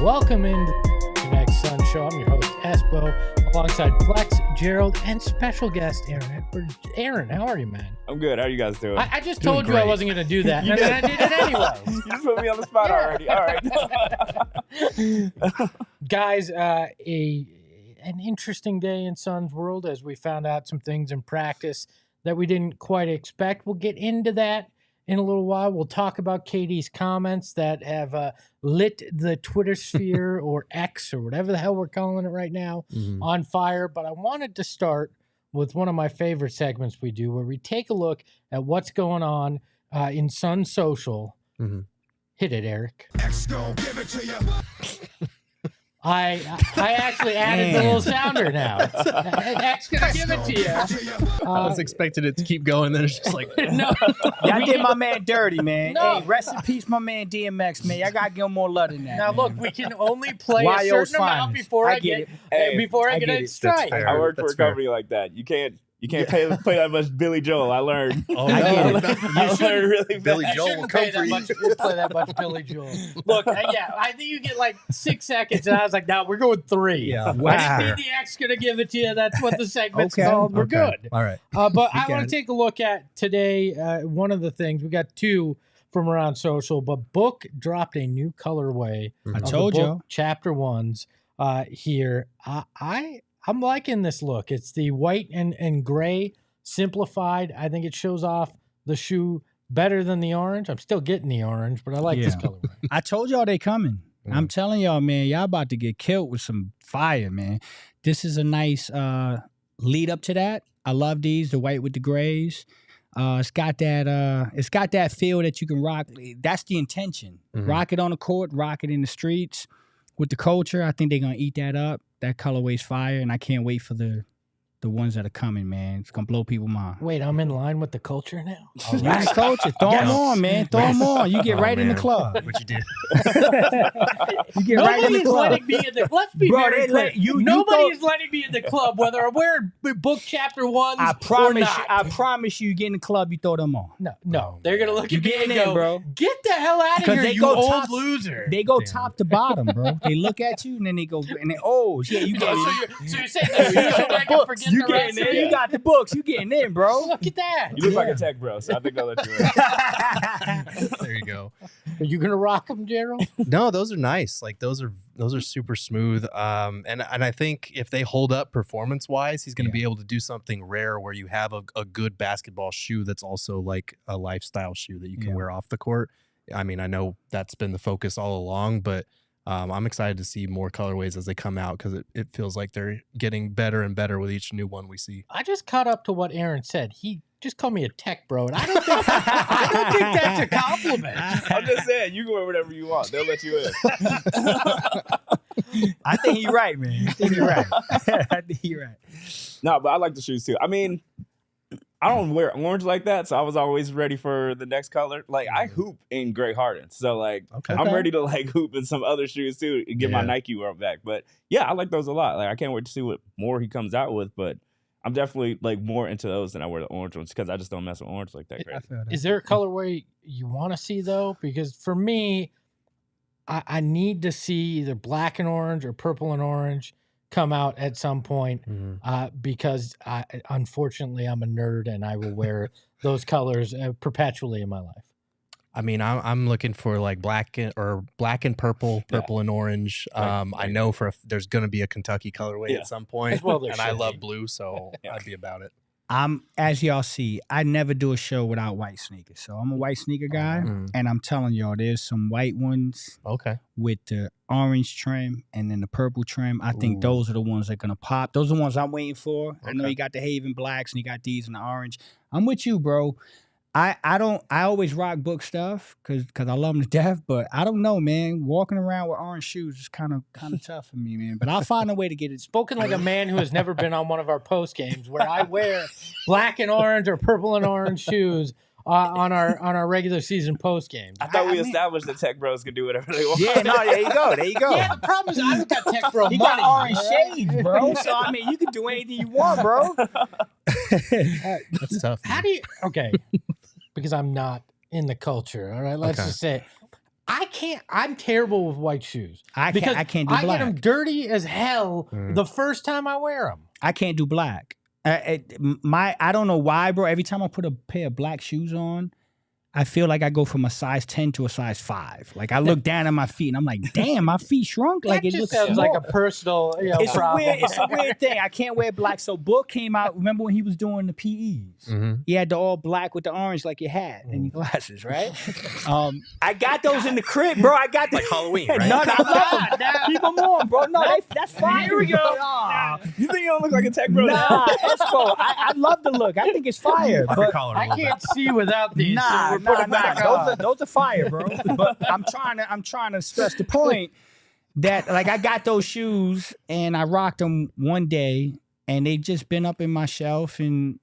Welcome into the PHNX Sun Show. I'm your host, Espo, alongside Flex, Gerald, and special guest Aaron. Aaron, how are you, man? I'm good. How are you guys doing? I just told you I wasn't going to do that, and then I did it anyway. You just put me on the spot already. All right. Guys, an interesting day in Sun's world as we found out some things in practice that we didn't quite expect. We'll get into that in a little while. We'll talk about KD's comments that have lit the Twitter sphere or X or whatever the hell we're calling it right now on fire. But I wanted to start with one of my favorite segments we do where we take a look at what's going on in Sun Social. Hit it, Eric. X gon' give it to you. I actually added the little sounder now. X gonna give it to you. I was expecting it to keep going, then it's just like no. Y'all did my man dirty, man. No. Hey, rest in peace, my man DMX, man. Y'all gotta give him more love than that. Now man. look, we can only play YO's a certain amount finest. before I get a strike. I worked for a company like that. You can't play that much Billy Joel. I learned. Oh, I no. learned really Billy fast. Joel will come for you. Play that much Billy Joel. Look, I think you get like 6 seconds, and I was like, no, we're going 3. Yeah. Wow. I didn't need the X gonna give it to you. That's what the segment's called. We're good. All right. But I want to take a look at today. One of the things we got 2 from around social, but Book dropped a new colorway. I of told the you. Book Chapter 1s here. I'm liking this look. It's the white and gray simplified. I think it shows off the shoe better than the orange. I'm still getting the orange, but I like this colorway. I told y'all they coming. I'm telling y'all, man, y'all about to get killed with some fire, man. This is a nice lead up to that. I love these, the white with the grays. It's got that feel that you can rock. That's the intention. Rock it on the court, rock it in the streets. With the culture, I think they're gonna eat that up. That colorway's fire, and I can't wait for the ones that are coming, man. It's gonna blow people's mind. Wait, I'm in line with the culture now. Right, culture. Throw them on, man. Throw them on. You get right in the club. What you did. You get right in the Nobody's club. letting me in the. Let's be Bro, very they clear. let you- Nobody you is letting me in the club, whether I'm wearing Book Chapter 1s I or promise not. you. I promise you. You get in the club, you throw them on. No. They're gonna look You at me getting and in, go, bro. "Get the hell out of 'Cause here, they you go old top- loser!" They go top to bottom, bro. They look at you and then they go and they you get in. So you're saying the shoes so I can forget You the getting rest in. of You got the books. You getting in, bro. Look at that. You look like a tech bro, so I think I'll let you in. There you go. Are you gonna rock them, Gerald? No, those are nice. Like those are super smooth. And I think if they hold up performance wise, he's going to be able to do something rare where you have a good basketball shoe that's also like a lifestyle shoe that you can wear off the court. I mean, I know that's been the focus all along, but I'm excited to see more colorways as they come out because it feels like they're getting better and better with each new one we see. I just caught up to what Aaron said. He just called me a tech bro, and I don't think that's a compliment. I'm just saying, you can wear whatever you want. They'll let you in. I think you're right, man. I think you're right. I think you're right. No, but I like the shoes too. I mean, I don't wear orange like that, so I was always ready for the next color. Like I hoop in gray Harden, so like I'm ready to like hoop in some other shoes too and get my Nike world back. But yeah, I like those a lot. Like I can't wait to see what more he comes out with. But I'm definitely like more into those than I wear the orange ones because I just don't mess with orange like that. Crazy. Is there a colorway you want to see though? Because for me, I need to see either black and orange or purple and orange come out at some point because unfortunately I'm a nerd and I will wear those colors perpetually in my life. I mean, I'm looking for like black and purple, and orange. I know there's going to be a Kentucky colorway at some point, Well, and I love blue, so I'd be about it. as y'all see, I never do a show without white sneakers. So I'm a white sneaker guy, and I'm telling y'all, there's some white ones with the orange trim and then the purple trim. I think those are the ones that are gonna pop. Those are the ones I'm waiting for. I know you got the Haven Blacks and you got these in the orange. I'm with you, bro. I always rock book stuff because I love them to death, but I don't know, man. Walking around with orange shoes is kind of tough for me, man. But I'll find a way to get it. Spoken like a man who has never been on one of our post games where I wear black and orange or purple and orange shoes on our regular season post games. I thought we established that Tech Bros could do whatever they want. Yeah, no, there you go. There you go. Yeah, the problem is I don't got Tech Bro He money. got orange shades, bro. So I mean, you can do anything you want, bro. That's tough. How do you? Okay, because I'm not in the culture. All right, let's just say I can't. I'm terrible with white shoes. I can't do black. I get them dirty as hell the first time I wear them. I can't do black. I don't know why, bro. Every time I put a pair of black shoes on, I feel like I go from a size 10 to a size 5. Like I look down at my feet and I'm like, damn, my feet shrunk. Like That it just looks sounds small. like a personal It's problem. it's a weird thing. I can't wear black. So Book came out. Remember when he was doing the PEs? He had the all black with the orange like your hat and your glasses, right? I got those in the crib, bro. I got Like Halloween, right? No, keep them on, bro. No, that's fine. Here we go. Nah, You think you don't look like a Tech Bro? nah, Espo. I love the look. I think it's fire. Like a But collar I roll back. can't see without these. so we're putting back on. Those are fire, bro. But I'm trying to stress the point that like I got those shoes and I rocked them one day and they've just been up in my shelf and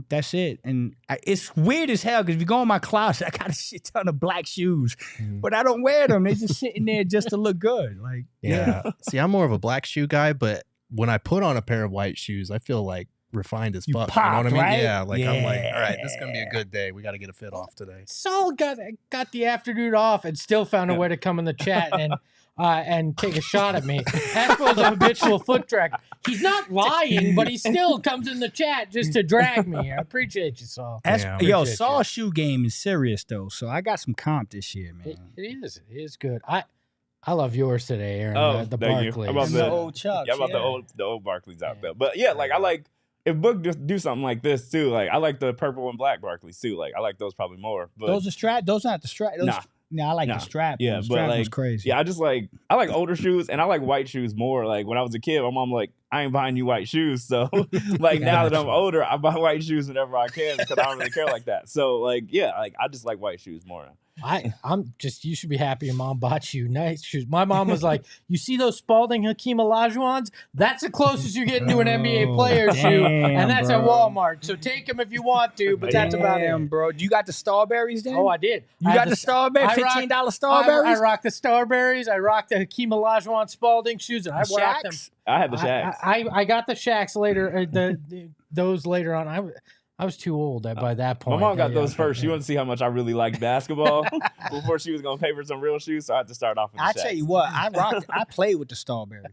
that's it. And it's weird as hell because if you go in my closet, I got a shit ton of black shoes, but I don't wear them. They're just sitting there just to look good. Like Yeah. See, I'm more of a black shoe guy, but when I put on a pair of white shoes, I feel like refined as fuck. You know what I popped, mean? right? Yeah. Like I'm like, Yeah. all right, this is gonna be a good day. We got to get a fit off today. Saul got the afternoon off and still found a way to come in the chat and take a shot at me. Espo's a habitual foot drag. He's not lying, but he still comes in the chat just to drag me. I appreciate you, Saul. Yo, Saul's shoe game is serious though, so I got some comp this year, man. It is good. I love yours today, Aaron. Oh, the thank you. Barclays. About And the old Chucks. Yeah, about the old Barclays out there. But yeah, like I like if Book just do something like this too. Like I like the purple and black Barclays too. Like I like those probably more. But Those are strap. Those not the strap. Nah. I like the strap. Yeah, the but strap like was crazy. Yeah, I like older shoes and I like white shoes more. Like when I was a kid, my mom like, I ain't buying you white shoes. So like now that I'm older, I buy white shoes whenever I can because I don't really care like that. So like yeah, like I just like white shoes more. You should be happy your mom bought you nice shoes. My mom was like, you see those Spalding Hakeem Olajuwons? That's the closest you get to an NBA player shoe, and that's at Walmart. So take them if you want to, but that's about it. Bro. You got the Starberries then? Oh, I did. You got the Starberries? $15 Starberries? I rocked the Starberries. I rocked the Hakeem Olajuwon Spalding shoes, and I rocked them. I had the Shaqs. I got the Shaqs later. Those later on. I was too old by that point. My mom got those first. She wanted to see how much I really liked basketball before she was going to pay for some real shoes. So I had to start off with the I Shaqs. tell you what, I played with the Starberries.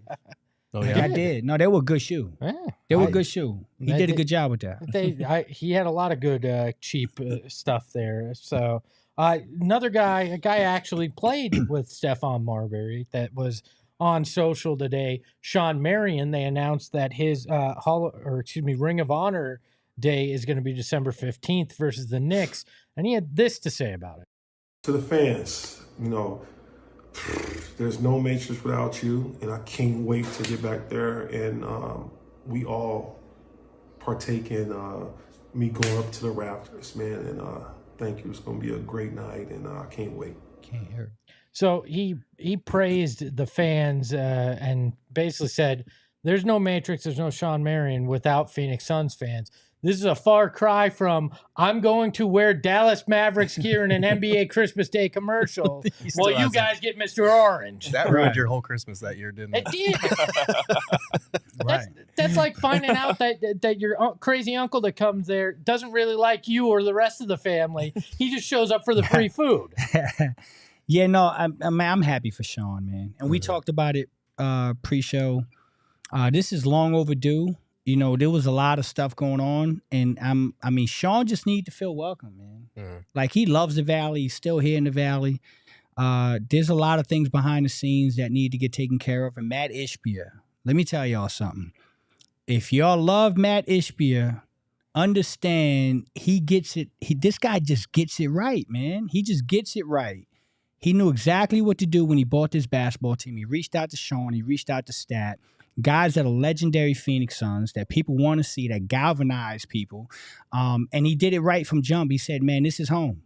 Oh yeah. I did. No, they were a good shoe. Yeah. They were a good shoe. He did a good job with that. He had a lot of good cheap stuff there. So another guy, a guy actually played with Stephon Marbury that was on social today. Shawn Marion. They announced that his Ring of Honor day is going to be December 15th versus the Knicks, and he had this to say about it. To the fans, there's no Matrix without you, and I can't wait to get back there and we all partake in me going up to the rafters, man. And thank you. It's going to be a great night, and I can't wait. Can't hear it. So he praised the fans and basically said, "There's no Matrix, there's no Shawn Marion without Phoenix Suns fans." This is a far cry from I'm going to wear Dallas Mavericks gear in an NBA Christmas Day commercial while you guys get Mr. Orange. That ruined your whole Christmas that year, didn't it? It did. That's like finding out that your crazy uncle that comes there doesn't really like you or the rest of the family. He just shows up for the free food. Yeah, no, I'm happy for Shawn, man. And we talked about it pre-show. This is long overdue. There was a lot of stuff going on, and Shawn just needs to feel welcome, man. Like he loves the Valley. He's still here in the Valley. There's a lot of things behind the scenes that need to get taken care of. And Matt Ishbia, let me tell y'all something. If y'all love Matt Ishbia, understand he gets it. This guy just gets it right, man. He just gets it right. He knew exactly what to do when he bought this basketball team. He reached out to Shawn. He reached out to Stat. Guys that are legendary Phoenix Suns that people want to see, that galvanize people. And he did it right from jump. He said, man, this is home.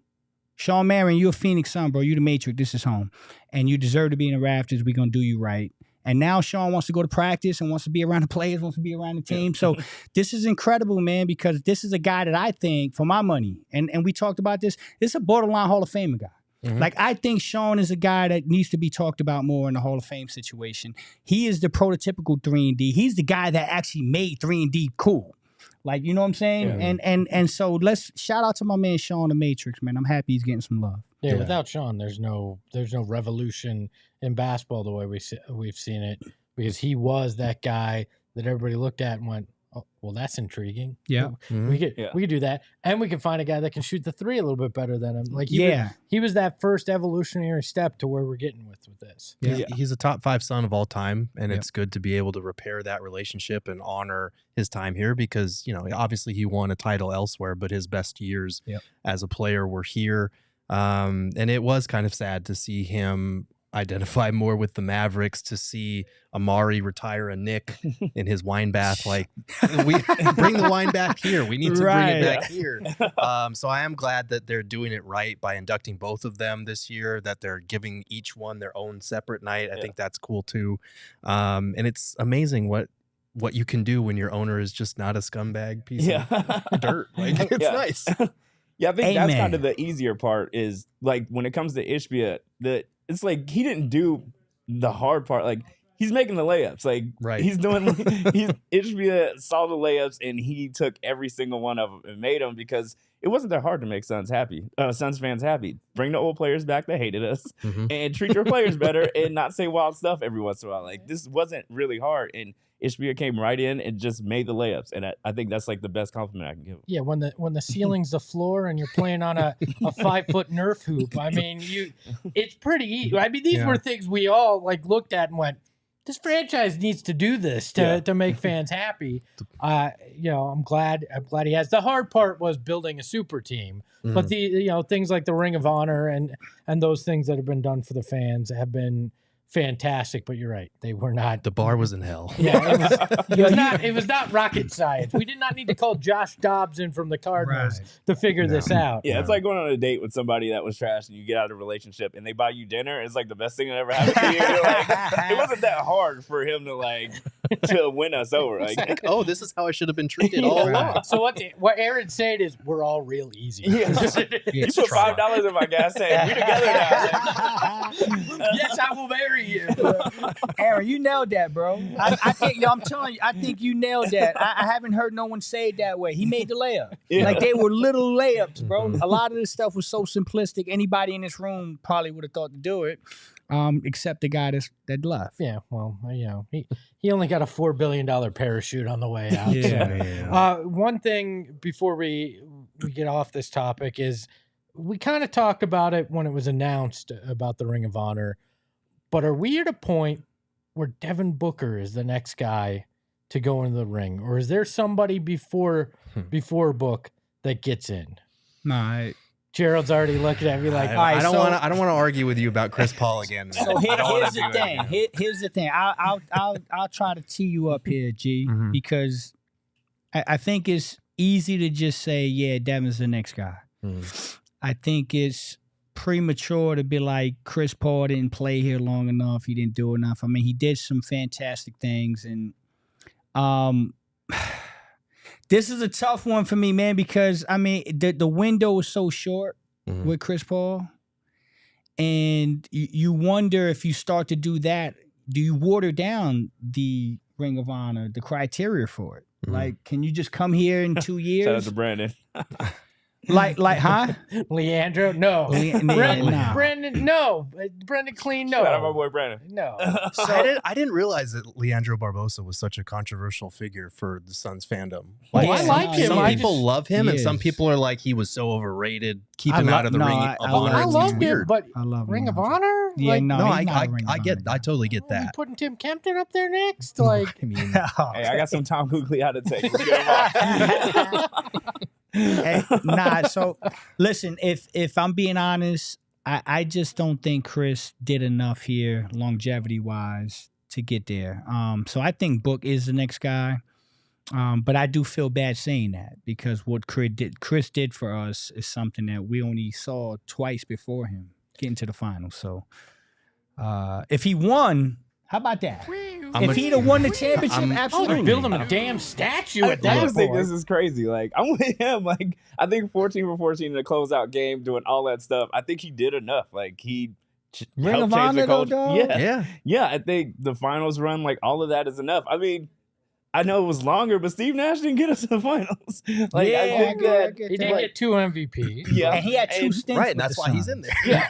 Shawn Marion, you're a Phoenix Sun, bro. You the Matrix. This is home. And you deserve to be in the rafters. We're going to do you right. And now Shawn wants to go to practice and wants to be around the players, wants to be around the team. So this is incredible, man, because this is a guy that I think, for my money, and we talked about this is a borderline Hall of Famer guy. Mm-hmm. Like, I think Shawn is a guy that needs to be talked about more in the Hall of Fame situation. He is the prototypical 3-and-D. He's the guy that actually made 3-and-D cool. Like, you know what I'm saying? Yeah. And so let's shout out to my man Shawn the Matrix, man. I'm happy he's getting some love. Yeah, without Shawn, there's no revolution in basketball the way we've seen it, because he was that guy that everybody looked at and went, oh, well, that's intriguing. Yeah. Mm-hmm. We could do that. And we can find a guy that can shoot the three a little bit better than him. Like, he was that first evolutionary step to where we're getting with this. Yeah. He's a top 5 Sun of all time, and it's good to be able to repair that relationship and honor his time here, because, you know, obviously he won a title elsewhere, but his best years as a player were here. And it was kind of sad to see him identify more with the Mavericks, to see Amari retire a Nick in his wine bath. Like, we bring the wine back here. We need to bring it back here. So I am glad that they're doing it right by inducting both of them this year, that they're giving each one their own separate night. I think that's cool too. And it's amazing what you can do when your owner is just not a scumbag piece of dirt. Like, it's nice. Yeah, I think that's kind of the easier part, is like when it comes to Ishbia, it's like he didn't do the hard part. Like, he's making the layups. Like, he's doing, Ishbia saw the layups and he took every single one of them and made them, because it wasn't that hard to make Suns fans happy. Bring the old players back that hated us and treat your players better and not say wild stuff every once in a while. Like, this wasn't really hard. And Ishbia came right in and just made the layups, and I think that's like the best compliment I can give him. Yeah, when the ceiling's the floor and you're playing on a 5-foot Nerf hoop, I mean, it's pretty easy. I mean, these were things we all like looked at and went, this franchise needs to do this to make fans happy. You know, I'm glad he has. The hard part was building a super team, but things like the Ring of Honor and those things that have been done for the fans have been fantastic. But you're right, they were not. The bar was in hell. Yeah, it was not rocket science. We did not need to call Josh Dobbs in from the Cardinals to figure this out. Yeah, it's like going on a date with somebody that was trash and you get out of a relationship and they buy you dinner. It's like the best thing that ever happened to you. You're like, it wasn't that hard for him to win us over. Like, oh, this is how I should have been treated all along. So what Aaron's saying is, we're all real easy. You put $5 in my gas tank. We together now. Yes, I will marry you. Aaron, you nailed that, bro. I think, I'm telling you, I think you nailed that. I haven't heard no one say it that way. He made the layup. Like, they were little layups, bro. A lot of this stuff was so simplistic. Anybody in this room probably would have thought to do it, except the guy that left. Yeah, well, he only got a $4 billion parachute on the way out. One thing before we get off this topic is, we kind of talked about it when it was announced about the Ring of Honor. But are we at a point where Devin Booker is the next guy to go into the ring, or is there somebody before Book that gets in? No, Gerald's already looking at me like, I don't want to argue with you about Chris Paul again. So here's the thing. Here's the thing. I'll try to tee you up here, G, because I think it's easy to just say, yeah, Devin's the next guy. I think it's premature to be like, Chris Paul didn't play here long enough, he didn't do enough. I mean, he did some fantastic things, and this is a tough one for me, man, because I mean, the window is so short with Chris Paul, and you wonder, if you start to do that, do you water down the Ring of Honor, the criteria for it? Like, can you just come here in 2 years? Shout out to Brandon. Huh? Leandro, no. Brandon, no. Brendan Clean, no. Shout out my boy Brandon. No. So I didn't realize that Leandro Barbosa was such a controversial figure for the Suns fandom. Like, I like him. Some people love him, and some people are like, he was so overrated. Keep him out of the Ring of Honor. I love him, but I love Ring of Honor? Yeah, like, I totally get are we that. putting Tim Kempton up there next? Like, I mean, hey, I got some Tom Googly out to take. Let's get him on. So listen, if I'm being honest, I just don't think Chris did enough here longevity wise to get there. So I think Book is the next guy. But I do feel bad saying that because what Chris did for us is something that we only saw twice before him getting to the finals. So if he won, how about that? If he'd have won the championship, absolutely. Build him a damn statue at that I just think point. this is crazy. Like, I'm with him. Like, I think 14 for 14 in the closeout game, doing all that stuff. I think he did enough. Like, he Ring helped of change Honor, the culture. though, Yeah. I think the finals run, like, all of that is enough. I mean, I know it was longer, but Steve Nash didn't get us to the finals. Like, Yeah, I think that He did get 2 MVPs. Yeah, And he had 2 stints. right, with and that's the why he's Suns. in there. Yeah,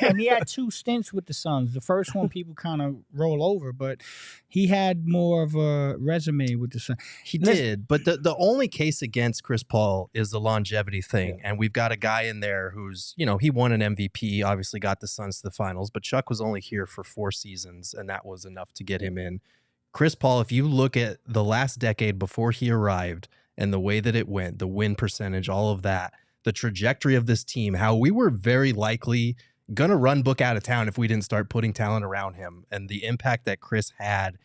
and he had 2 stints with the Suns. The first one people kind of roll over, but he had more of a resume with the Suns. He did, but the only case against Chris Paul is the longevity thing, and we've got a guy in there who's, he won an MVP, obviously got the Suns to the finals, but Chuck was only here for 4 seasons, and that was enough to get him in. Chris Paul, if you look at the last decade before he arrived and the way that it went, the win percentage, all of that, the trajectory of this team, how we were very likely going to run Book out of town if we didn't start putting talent around him, and the impact that Chris had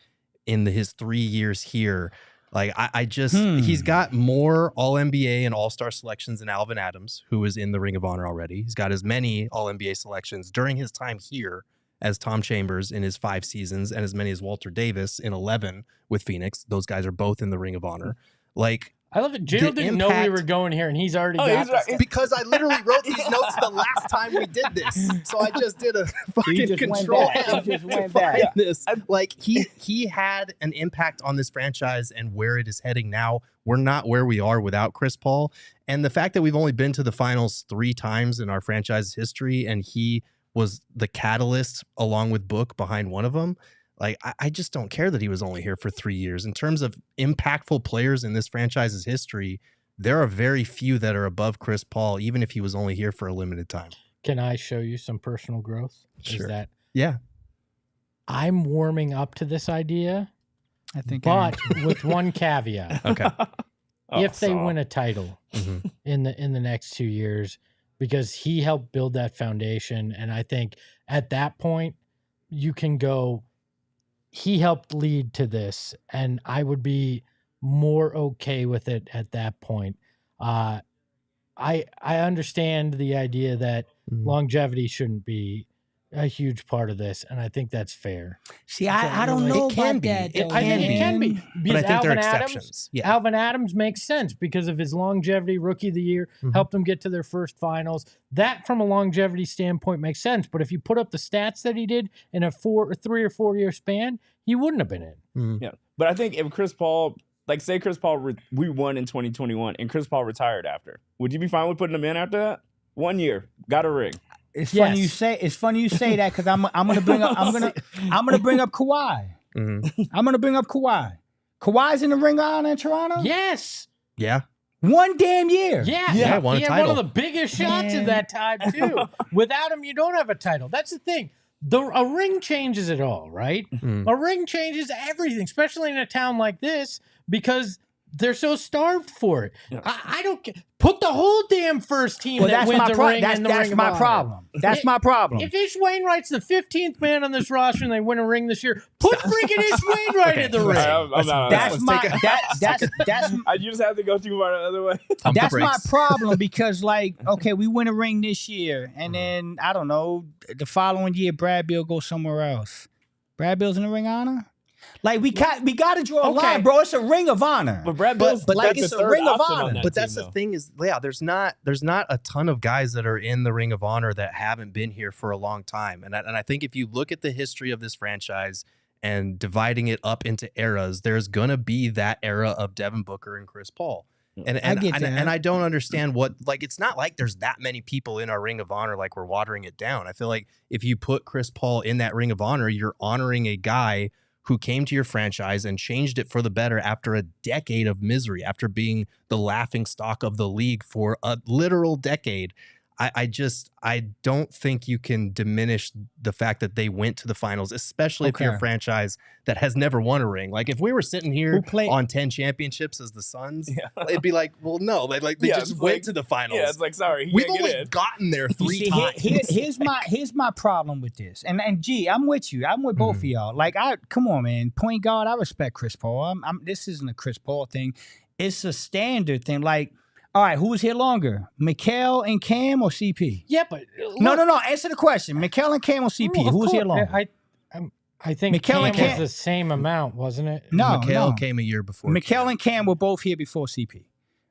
in his 3 years here. Like, I just, he's got more All-NBA and All-Star selections than Alvin Adams, who is in the Ring of Honor already. He's got as many All-NBA selections during his time here as Tom Chambers in his 5 seasons, and as many as Walter Davis in 11 with Phoenix. Those guys are both in the Ring of Honor. Like, I love it. Gerald didn't know we were going here, and he's already got this. Because I literally wrote these notes the last time we did this. So I just did a fucking control F. He just went back. This. Like, he had an impact on this franchise and where it is heading now. We're not where we are without Chris Paul. And the fact that we've only been to the finals 3 times in our franchise's history, and he was the catalyst along with Book behind one of them. Like, I just don't care that he was only here for 3 years. In terms of impactful players in this franchise's history, there are very few that are above Chris Paul, even if he was only here for a limited time. Can I show you some personal growth? Sure. I'm warming up to this idea, I think, but with one caveat. Okay. If they win a title in the next 2 years, because he helped build that foundation. And I think at that point, you can go, he helped lead to this, and I would be more okay with it at that point. I understand the idea that longevity shouldn't be a huge part of this, and I think that's fair. See, I don't know about that. I think it can be. But I think there are Alvin exceptions. Adams, Alvin Adams makes sense because of his longevity, Rookie of the Year, helped them get to their first finals. That, from a longevity standpoint, makes sense. But if you put up the stats that he did in a 3 or 4 year span, he wouldn't have been in. Yeah, but I think if Chris Paul, like, say Chris Paul, we won in 2021, and Chris Paul retired after, would you be fine with putting him in after that? 1 year, got a ring. It's funny you say. It's funny you say that because I'm gonna bring up. I'm gonna bring up Kawhi. I'm gonna bring up Kawhi. Kawhi's in the Ring of Honor in Toronto. Yes. Yeah. 1 damn year. Yeah. He had one title. of the biggest shots at that time too. Without him, you don't have a title. That's the thing. A ring changes it all, right? A ring changes everything, especially in a town like this, because they're so starved for it. Yeah. I don't care. Put the whole damn first team that wins a ring in the Ring of Honor. That's my problem. That's my problem. If Ish Wainwright's the 15th man on this roster and they win a ring this year, put freaking Ish Wainwright in the ring. You just have to go too far the other way. That's my problem because, like, okay, we win a ring this year, and then, I don't know, the following year, Brad Beal goes somewhere else. Brad Beal's in the Ring of Honor? Like, we got to draw a line, bro. It's a Ring of Honor. But Brad Bill's like, it's a Ring of Honor. But that's the thing is, there's not a ton of guys that are in the Ring of Honor that haven't been here for a long time. And I think if you look at the history of this franchise and dividing it up into eras, there's going to be that era of Devin Booker and Chris Paul. And I get that. And I don't understand what, like, it's not like there's that many people in our Ring of Honor like we're watering it down. I feel like if you put Chris Paul in that Ring of Honor, you're honoring a guy who came to your franchise and changed it for the better after a decade of misery, after being the laughing stock of the league for a literal decade. I don't think you can diminish the fact that they went to the finals, especially if you're a franchise that has never won a ring. Like if we were sitting here on 10 championships as the Suns, it'd be like, well, no, they just went to the finals. Yeah, it's like, sorry, we've only gotten there 3 times. Here's my problem with this, and G, I'm with you. I'm with both of y'all. Like, come on, man, point guard. I respect Chris Paul. This isn't a Chris Paul thing. It's a standard thing. Like, all right, who's here longer, Mikal and Cam or CP? Yeah, but look, no. Answer the question. Mikal and Cam or CP? Who's here longer? I think Mikal and Cam was the same amount, wasn't it? No, Mikal came a year before. Mikal and Cam were both here before CP,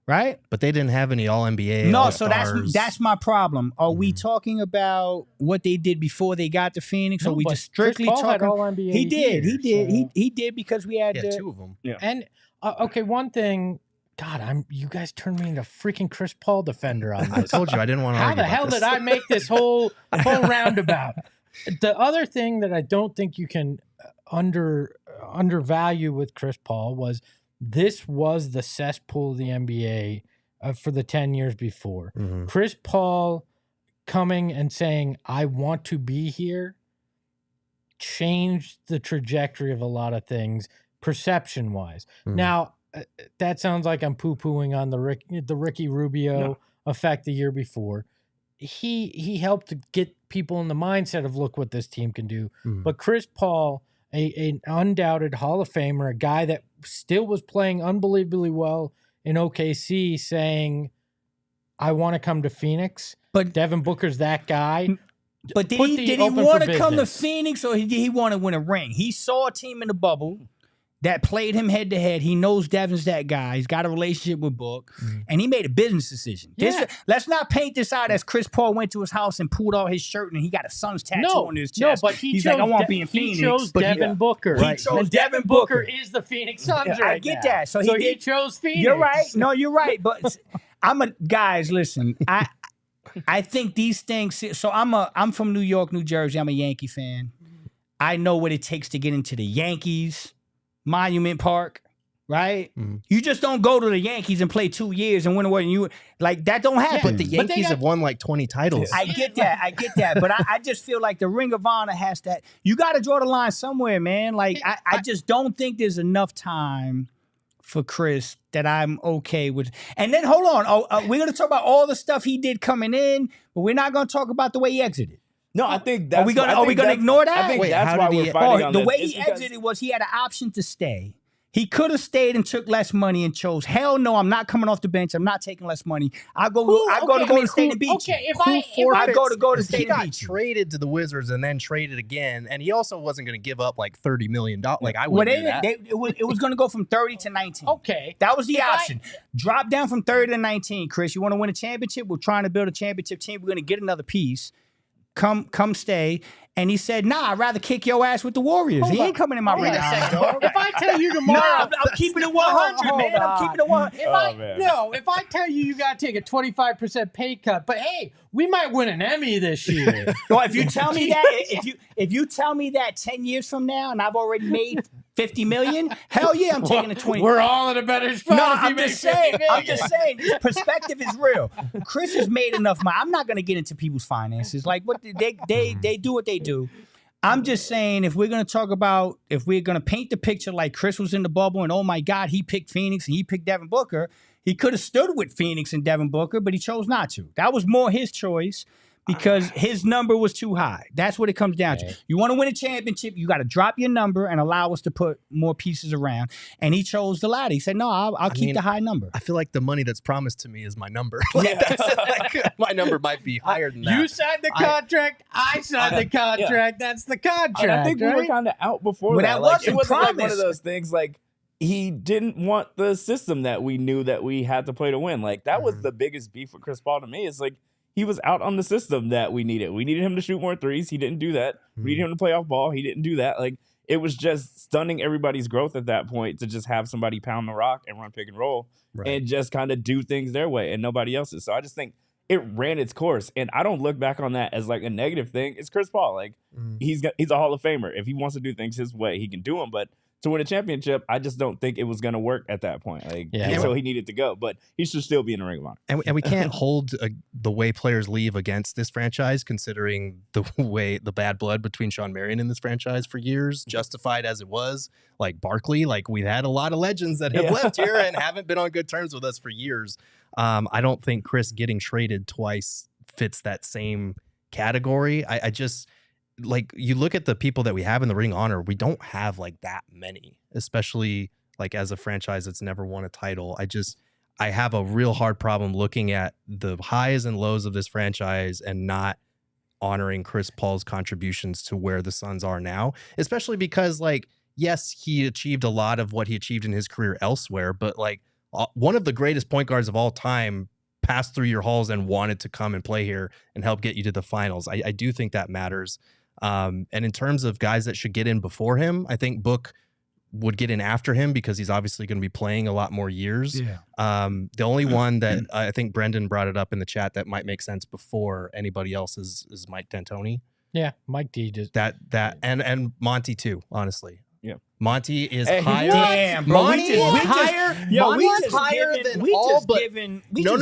right? But they didn't have any All-NBA. No, All-Stars. so that's my problem. Are we talking about what they did before they got to Phoenix? Or we just strictly talking? All-NBA He did. So. He did because we had 2 of them. Yeah. And okay, one thing. God, you guys turned me into a freaking Chris Paul defender on this. I told you I didn't want to How argue the hell about this. did I make this whole roundabout? The other thing that I don't think you can undervalue with Chris Paul was this was the cesspool of the NBA for the 10 years before. Mm-hmm. Chris Paul coming and saying, I want to be here, changed the trajectory of a lot of things perception-wise. Mm-hmm. Now, that sounds like I'm poo-pooing on the Ricky Rubio effect the year before. He helped to get people in the mindset of look what this team can do. Mm. But Chris Paul, an undoubted Hall of Famer, a guy that still was playing unbelievably well in OKC, saying, I want to come to Phoenix. But Devin Booker's that guy. But did he want to come to Phoenix or did he want to win a ring? He saw a team in the bubble that played him head to head. He knows Devin's that guy. He's got a relationship with Book, and he made a business decision. Yeah. Let's not paint this out as Chris Paul went to his house and pulled out his shirt and he got a Suns tattoo on his chest. No, but he's like, I want to be in Phoenix. He chose Devin Booker. Right. And Devin Booker is the Phoenix Suns right I get now. that. So he chose Phoenix. You're right. No, you're right. But guys, listen, I think these things. So I'm from New York, New Jersey. I'm a Yankee fan. I know what it takes to get into the Yankees Monument Park, right? Mm-hmm. You just don't go to the Yankees and play 2 years and win away. And you like that don't happen. But the Yankees have won like 20 titles. I get that. But I just feel like the Ring of Honor has that. You got to draw the line somewhere, man. Like I just don't think there's enough time for Chris that I'm okay with. And then hold on, we're gonna talk about all the stuff he did coming in, but we're not gonna talk about the way he exited. No, I think that's. Are we gonna ignore that? I think that's why we're fighting on the this. way he exited was he had an option to stay. He could have stayed and took less money and chose, hell no, I'm not coming off the bench. I'm not taking less money. I go to Golden State and beat you. Okay, if I go to Golden State and beat you. He got traded to the Wizards and then traded again, and he also wasn't going to give up like $30 million. Like I wouldn't do that. It was going to go from 30 to 19. Okay, that was the option. Drop down from 30 to 19, Chris. You want to win a championship? We're trying to build a championship team. We're going to get another piece. Come stay. And he said, nah, I'd rather kick your ass with the Warriors. He ain't coming in my ring. If I tell you tomorrow, I'm keeping it 100, man. I'm keeping it 100. If I tell you got to take a 25% pay cut, but hey, we might win an Emmy this year. Well, if you tell me that, if you tell me that 10 years from now, and I've already made $50 million, hell yeah, I'm taking a 20. We're all in a better spot. No, I'm just saying. This perspective is real. Chris has made enough money. I'm not going to get into people's finances. Like what they do what they do. I'm just saying if we're going to paint the picture like Chris was in the bubble and oh my God, he picked Phoenix and he picked Devin Booker. He could have stood with Phoenix and Devin Booker, but he chose not to. That was more his choice. Because his number was too high. That's what it comes down to. You want to win a championship, you got to drop your number and allow us to put more pieces around. And he chose the latter. He said, no, I'll keep the high number. I feel like the money that's promised to me is my number. My number might be higher than that. You signed the contract. I signed the contract. Yeah. That's the contract. And I think we were kind of out before that. It wasn't like one of those things like he didn't want the system that we knew that we had to play to win. Like that was the biggest beef with Chris Paul to me. It's like, he was out on the system that we needed. We needed him to shoot more threes. He didn't do that. We needed him to play off ball. He didn't do that. Like it was just stunning everybody's growth at that point to just have somebody pound the rock and run pick and roll and just kind of do things their way and nobody else's. So I just think it ran its course, and I don't look back on that as like a negative thing. It's Chris Paul. Like he's a Hall of Famer. If he wants to do things his way, he can do them. But to win a championship, I just don't think it was going to work at that point. Like, so he needed to go, but he should still be in the Ring of Honor. And we can't hold the way players leave against this franchise, considering the bad blood between Shawn Marion and this franchise for years, justified as it was. Like Barkley, like we've had a lot of legends that have left here and haven't been on good terms with us for years. I don't think Chris getting traded twice fits that same category. I just, like, you look at the people that we have in the Ring of Honor, we don't have like that many, especially like as a franchise that's never won a title. I have a real hard problem looking at the highs and lows of this franchise and not honoring Chris Paul's contributions to where the Suns are now, especially because, like, yes, he achieved a lot of what he achieved in his career elsewhere, but like one of the greatest point guards of all time passed through your halls and wanted to come and play here and help get you to the finals. I do think that matters. And in terms of guys that should get in before him, I think Book would get in after him because he's obviously going to be playing a lot more years. Yeah. The only one that I think Brendan brought it up in the chat that might make sense before anybody else is Mike D'Antoni. Yeah, Mike D. Just and Monty too, honestly. Yeah, Monty is higher. Damn, bro. Monty is higher. Monty's higher than all but no.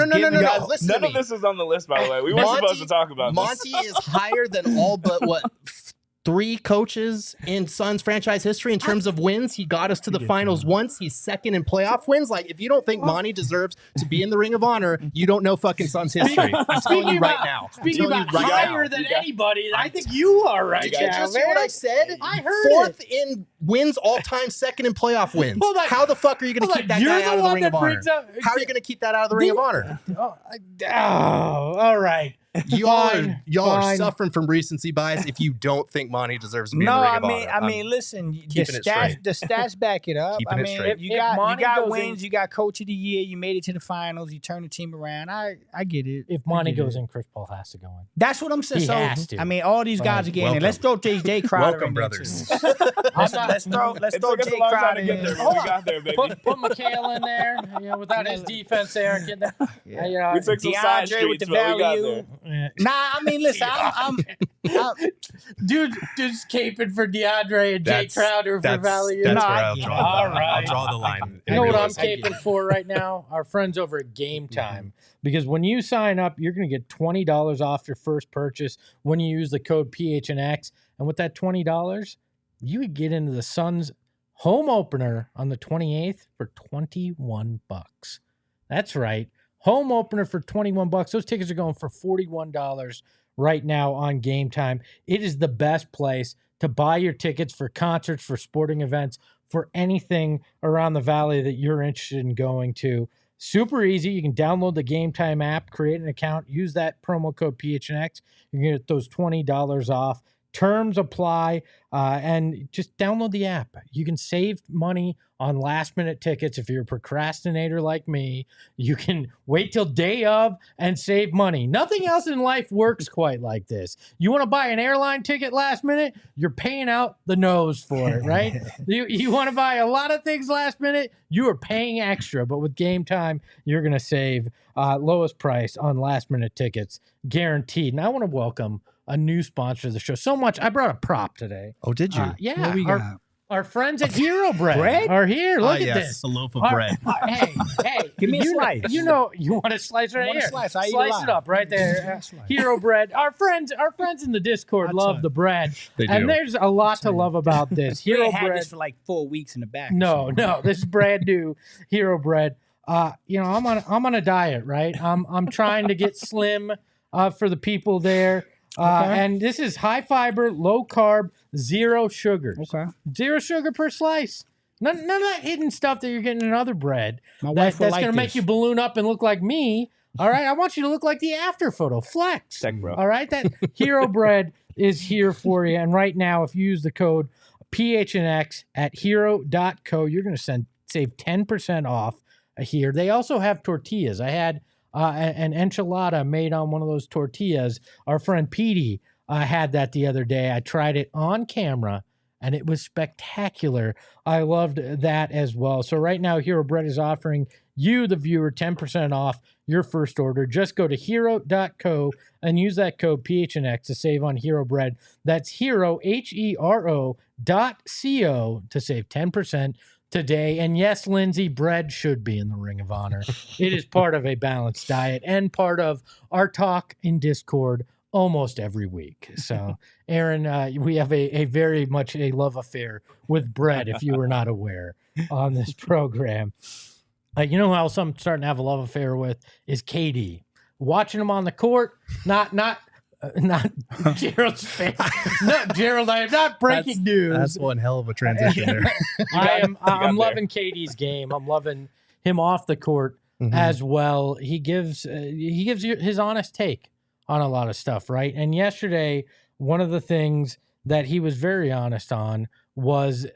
Listen, none of this was on the list, by the way. We weren't supposed to talk about Monty this. Is higher than all but what 3 coaches in Suns franchise history in terms of wins. He got us to the finals once. He's second in playoff wins. Like, if you don't think Monty deserves to be in the Ring of Honor, you don't know fucking Suns history. I'm telling you right now. Speaking about higher than anybody, I think you are right. Did you just hear what I said? I heard Fourth in wins all time, second in playoff wins. How the fuck are you going to keep that guy out of the Ring of Honor? How are you going to keep that out of the Ring of Honor? All right. Y'all are suffering from recency bias if you don't think Monty deserves to be in the Ring of Honor. I mean, listen, the stats back it up. I mean, you got wins, you got Coach of the Year, you made it to the finals, you turned the team around. I get it. If Monty goes in, Chris Paul has to go in. That's what I'm saying. He has to. I mean, all these guys are getting in. Let's throw J. Crowder Welcome, in brothers. there too. Let's throw J. Crowder in there. We got there, baby. Put McHale in there. Without his defense there. We took some side streets, with the but we got value. there. Nah, I mean, listen, I'm dude's caping for DeAndre and Jay Crowder for value. That's where I'll draw the line. You know what I'm caping for right now? Our friends over at Game Time. Because when you sign up, you're going to get $20 off your first purchase when you use the code PHNX. And with that $20, you would get into the Suns home opener on the 28th for $21. That's right. Home opener for $21. Those tickets are going for $41 right now on Game Time. It is the best place to buy your tickets for concerts, for sporting events, for anything around the valley that you're interested in going to. Super easy. You can download the Game Time app, create an account, use that promo code PHNX. You're going to get those $20 off. Terms apply, and just download the app. You can save money on last-minute tickets. If you're a procrastinator like me, you can wait till day of and save money. Nothing else in life works quite like this. You want to buy an airline ticket last minute? You're paying out the nose for it, right? You want to buy a lot of things last minute? You are paying extra, but with Game Time, you're going to save lowest price on last-minute tickets, guaranteed. And I want to welcome a new sponsor of the show. So much. I brought a prop today. Oh, did you? Yeah. What we got? Our friends at Hero Bread are here. Look at this. A loaf of bread. Hey, give me a slice. You want a slice right here? Slice Slice it up right there. Hero Bread. Our friends in the Discord love the bread. They do. And there's a lot to love about this. Hero Bread. Had this for like 4 weeks in the back. No, this is brand new Hero Bread. I'm on a diet, right? I'm trying to get slim for the people there. And this is high fiber, low carb, zero sugars. Okay. 0 sugar per slice. None of that hidden stuff that you're getting in other bread. That's going to make you balloon up and look like me. All right. I want you to look like the after photo. Flex. Tech bro. All right. That Hero Bread is here for you. And right now, if you use the code PHNX at hero.co, you're going to save 10% off here. They also have tortillas. I had an enchilada made on one of those tortillas. Our friend Petey had that the other day. I tried it on camera, and it was spectacular. I loved that as well. So right now, Hero Bread is offering you, the viewer, 10% off your first order. Just go to hero.co and use that code PHNX to save on Hero Bread. That's Hero, HERO.co to save 10% today. And yes, Lindsay, bread should be in the Ring of Honor. It is part of a balanced diet and part of our talk in Discord almost every week. So, Aaron, we have a very much a love affair with bread, if you were not aware, on this program. You know who else I'm starting to have a love affair with is KD. Watching him on the court, not Gerald's face. No, Gerald, I am not breaking news. That's one hell of a transition there. I'm loving KD's game. I'm loving him off the court as well. He gives you his honest take on a lot of stuff, right? And yesterday, one of the things that he was very honest on was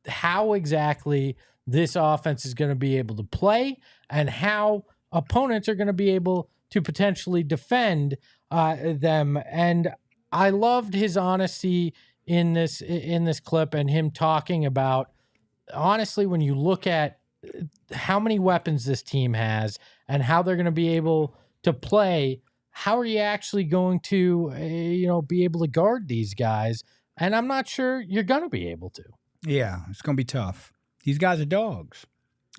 how exactly this offense is going to be able to play and how opponents are going to be able to potentially defend them. And I loved his honesty in this clip and him talking about, honestly, when you look at how many weapons this team has and how they're going to be able to play, how are you actually going to, be able to guard these guys? And I'm not sure you're going to be able to. Yeah, it's going to be tough. These guys are dogs.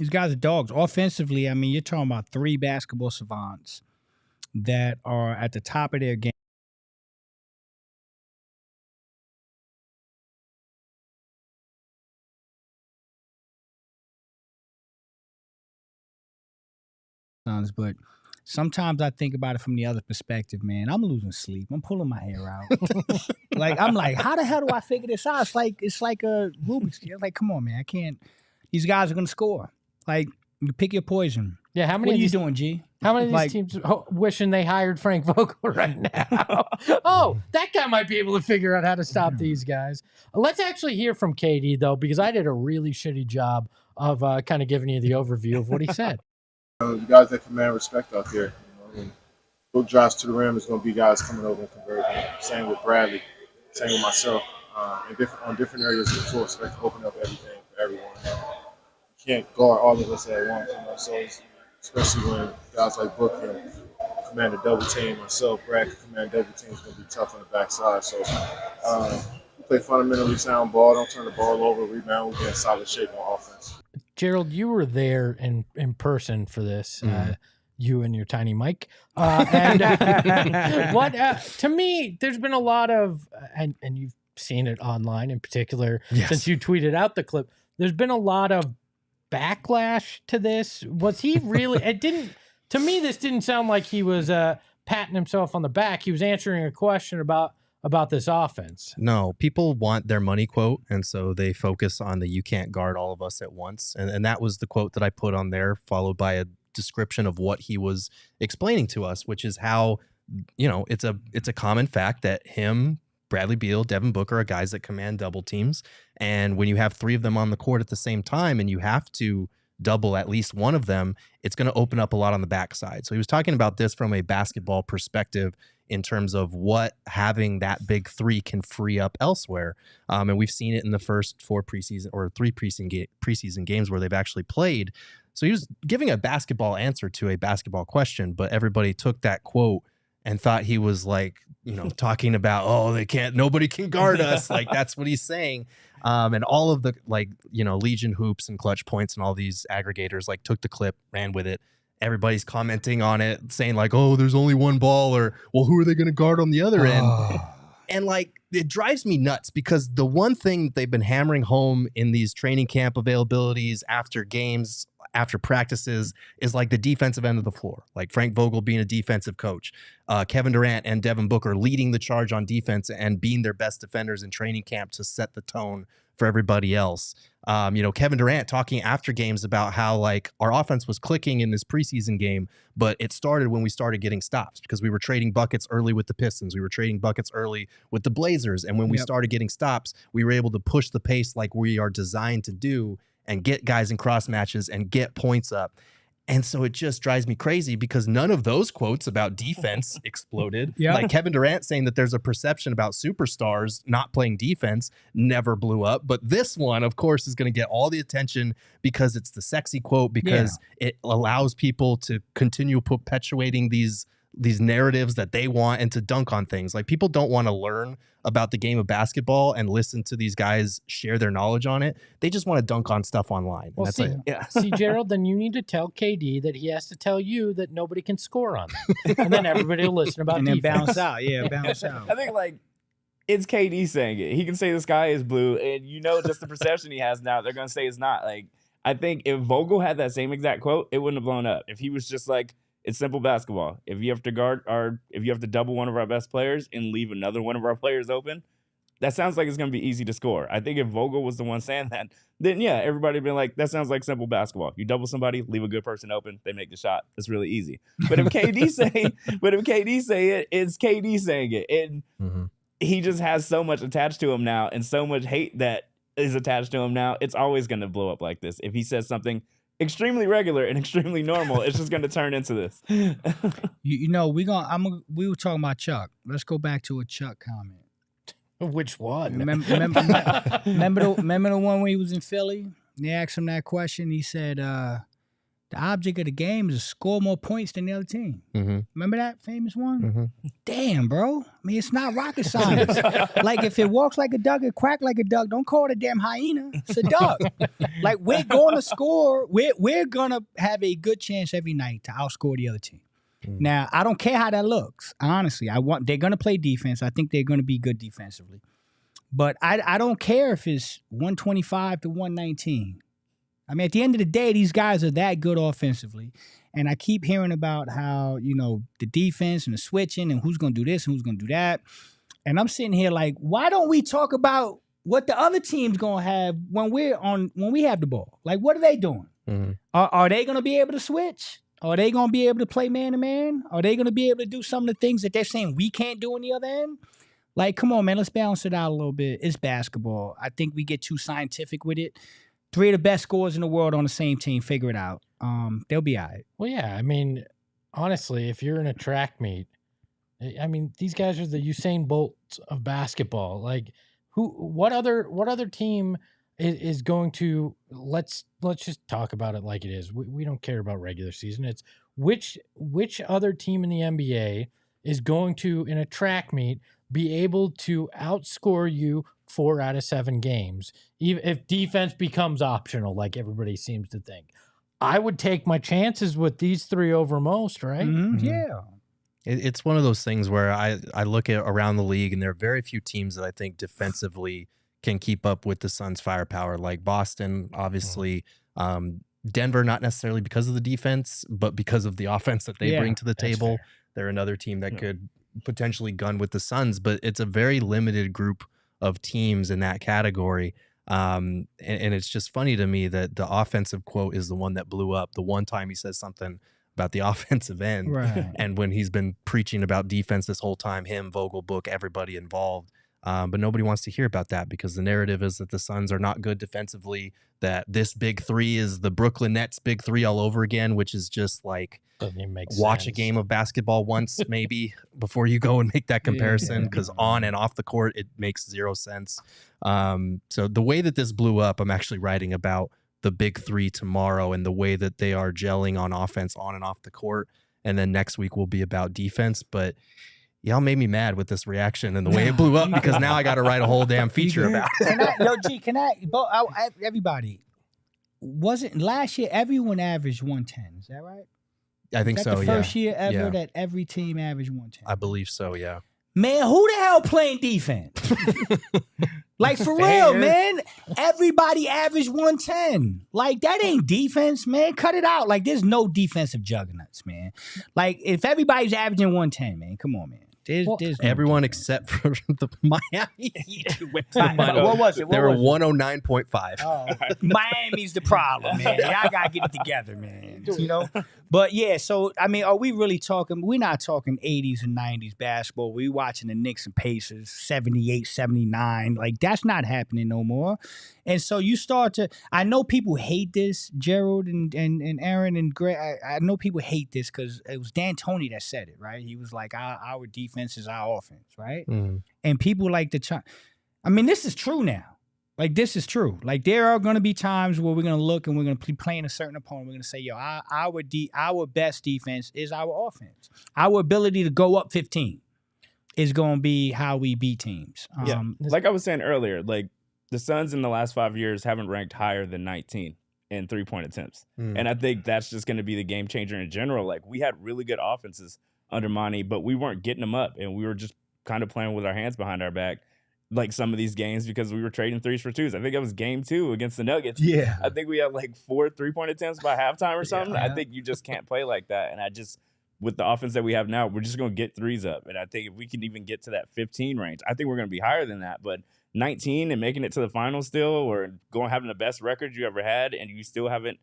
Offensively, I mean, you're talking about 3 basketball savants that are at the top of their game. But sometimes I think about it from the other perspective, man. I'm losing sleep. I'm pulling my hair out. I'm like, how the hell do I figure this out? It's like a Rubik's Cube. Like, come on, man. I can't. These guys are going to score. Like, you pick your poison. Yeah, how many what are you doing, G? How many of these teams wishing they hired Frank Vogel right now? Oh, that guy might be able to figure out how to stop these guys. Let's actually hear from KD, though, because I did a really shitty job of kind of giving you the overview of what he said. You guys that command respect out there. Book drives to the rim is going to be guys coming over and converting. Same with Bradley. Same with myself. On different areas of the floor, expect to open up everything for everyone. You can't guard all of us at once. So especially when guys like Booker command a double team, myself, Brad can command double team, it's going to be tough on the backside. So we play fundamentally sound ball. Don't turn the ball over, rebound. We get in solid shape on offense. Gerald, you were there in person for this. You and your tiny mic. And what to me, there's been a lot of, and you've seen it online in particular, since you tweeted out the clip. There's been a lot of backlash to this. Was he really? To me, this didn't sound like he was patting himself on the back. He was answering a question about this offense. No, people want their money quote, and so they focus on the "you can't guard all of us at once," and that was the quote that I put on there, followed by a description of what he was explaining to us, which is how, it's a common fact that him, Bradley Beal, Devin Booker are guys that command double teams, and when you have 3 of them on the court at the same time and you have to double at least one of them, it's going to open up a lot on the backside. So he was talking about this from a basketball perspective in terms of what having that big 3 can free up elsewhere. And we've seen it in the first 4 preseason or 3 preseason games where they've actually played. So he was giving a basketball answer to a basketball question, but everybody took that quote and thought he was like, talking about, nobody can guard us. Like, that's what he's saying. And all of the Legion Hoops and Clutch Points and all these aggregators took the clip, ran with it. Everybody's commenting on it, saying oh, there's only one ball, or, well, who are they going to guard on the other end? And it drives me nuts because the one thing that they've been hammering home in these training camp availabilities after games, after practices, is the defensive end of the floor. Frank Vogel being a defensive coach, Kevin Durant and Devin Booker leading the charge on defense and being their best defenders in training camp to set the tone for everybody else. Kevin Durant talking after games about how our offense was clicking in this preseason game, but it started when we started getting stops because we were trading buckets early with the Pistons. We were trading buckets early with the Blazers. And when we started getting stops, we were able to push the pace like we are designed to do and get guys in cross matches and get points up. And so it just drives me crazy because none of those quotes about defense exploded. Yeah. Like Kevin Durant saying that there's a perception about superstars not playing defense never blew up. But this one, of course, is going to get all the attention because it's the sexy quote, because it allows people to continue perpetuating these narratives that they want and to dunk on things. Like, people don't want to learn about the game of basketball and listen to these guys share their knowledge on it. They just want to dunk on stuff online. Well, And that's see, Gerald, then you need to tell KD that he has to tell you that nobody can score on them. And then everybody will listen about and then defense. bounce out. Yeah, bounce out. I think, like, it's KD saying it. He can say the sky is blue, and just the perception he has now, they're going to say it's not. Like, I think if Vogel had that same exact quote, it wouldn't have blown up. If he was just like, it's simple basketball. If you have to double one of our best players and leave another one of our players open, that sounds like it's going to be easy to score. I think if Vogel was the one saying that, then yeah, everybody would be like, that sounds like simple basketball. You double somebody, leave a good person open, they make the shot. It's really easy. But if KD say it, it's KD saying it. And he just has so much attached to him now and so much hate that is attached to him now. It's always going to blow up like this. If he says something extremely regular and extremely normal, it's just going to turn into this. we were talking about Chuck. Let's go back to a Chuck comment. Which one? Remember the one when he was in Philly? They asked him that question. He said, the object of the game is to score more points than the other team. Remember that famous one? Damn, bro. I mean, it's not rocket science. Like, if it walks like a duck, it quack like a duck, don't call it a damn hyena. It's a duck. Like, we're going to score. We're going to have a good chance every night to outscore the other team. Now, I don't care how that looks. Honestly, they're going to play defense. I think they're going to be good defensively. But I don't care if it's 125 to 119. I mean, at the end of the day, these guys are that good offensively. And I keep hearing about how, the defense and the switching and who's going to do this and who's going to do that. And I'm sitting here like, why don't we talk about what the other team's going to have when we have the ball? Like, what are they doing? Are they going to be able to switch? Are they going to be able to play man-to-man? Are they going to be able to do some of the things that they're saying we can't do on the other end? Like, come on, man, let's balance it out a little bit. It's basketball. I think we get too scientific with it. 3 of the best scorers in the world on the same team, figure it out. They'll be all right. Well, yeah, I mean, honestly, if you're in a track meet, I mean, these guys are the Usain Bolts of basketball. Like, what other team is going to, let's just talk about it like it is. We don't care about regular season. It's which other team in the NBA is going to, in a track meet, be able to outscore you 4 out of 7 games, even if defense becomes optional, like everybody seems to think. I would take my chances with these 3 over most, right? Yeah. It's one of those things where I look at around the league, and there are very few teams that I think defensively can keep up with the Suns' firepower. Like Boston, obviously, Denver, not necessarily because of the defense, but because of the offense that they bring to the table. Fair. They're another team that could potentially gun with the Suns, but it's a very limited group of teams in that category. And it's just funny to me that the offensive quote is the one that blew up. The one time he says something about the offensive end. Right. And when he's been preaching about defense this whole time, him, Vogel, Book, everybody involved. But nobody wants to hear about that because the narrative is that the Suns are not good defensively, that this big 3 is the Brooklyn Nets big 3 all over again, which is just like, doesn't even make watch sense. A game of basketball once maybe before you go and make that comparison, because on and off the court, it makes 0 sense. So the way that this blew up, I'm actually writing about the big 3 tomorrow and the way that they are gelling on offense on and off the court. And then next week will be about defense. But y'all made me mad with this reaction and the way it blew up, because now I got to write a whole damn feature about it. Everybody, wasn't last year everyone averaged 110? Is that right? I think so, the yeah. first year ever that every team averaged 110. I believe so, yeah. Man, who the hell playing defense? Like, for real, man. Everybody averaged 110. Like, that ain't defense, man. Cut it out. Like, there's no defensive juggernauts, man. Like, if everybody's averaging 110, man, come on, man. Everyone except for the Miami Heat. What was it? They were 109.5. Oh, Miami's the problem, man. Y'all gotta get it together, man. You know? But yeah, so I mean, are we really talking? We're not talking 80s and 90s basketball. We watching the Knicks and Pacers, 78, 79. Like, that's not happening no more. And so you start to, I know people hate this, Gerald and Aaron and Greg. I know people hate this because it was D'Antoni that said it, right? He was like, our defense is our offense, right? And people like to I mean, this is true now. Like, this is true. Like, there are going to be times where we're going to look and we're going to be playing a certain opponent. We're going to say, yo, our best defense is our offense. Our ability to go up 15 is going to be how we beat teams. Like I was saying earlier, like, the Suns in the last 5 years haven't ranked higher than 19 in three-point attempts. And I think that's just going to be the game changer in general. Like, we had really good offenses under Monty, but we weren't getting them up, and we were just kind of playing with our hands behind our back, like some of these games, because we were trading threes for twos. I think it was game 2 against the Nuggets. Yeah. I think we had like 4 3-point attempts by halftime or something. I think you just can't play like that. And with the offense that we have now, we're just going to get threes up. And I think if we can even get to that 15 range, I think we're going to be higher than that. But 19 and making it to the finals still, or having the best record you ever had, and you still haven't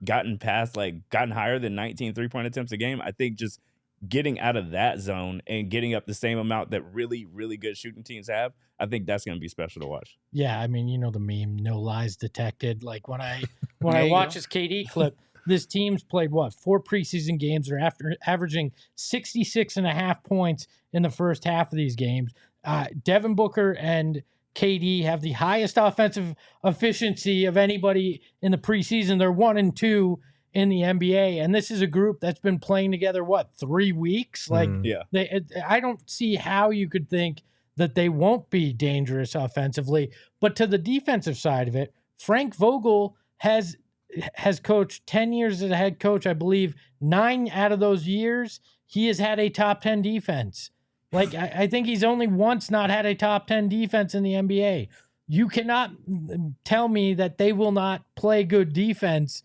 gotten higher than 19 3-point attempts a game, I think just getting out of that zone and getting up the same amount that really, really good shooting teams have, I think that's going to be special to watch. Yeah, I mean, you know the meme, no lies detected. Like, when I watch this KD clip, this team's played, 4 preseason games. They're averaging 66.5 points in the first half of these games. Devin Booker and KD have the highest offensive efficiency of anybody in the preseason. They're 1 and 2 in the NBA, and this is a group that's been playing together 3 weeks. Like, I don't see how you could think that they won't be dangerous offensively. But to the defensive side of it, Frank Vogel has coached 10 years as a head coach. I believe 9 out of those years he has had a top 10 defense. Like, I think he's only once not had a top 10 defense in the NBA. You cannot tell me that they will not play good defense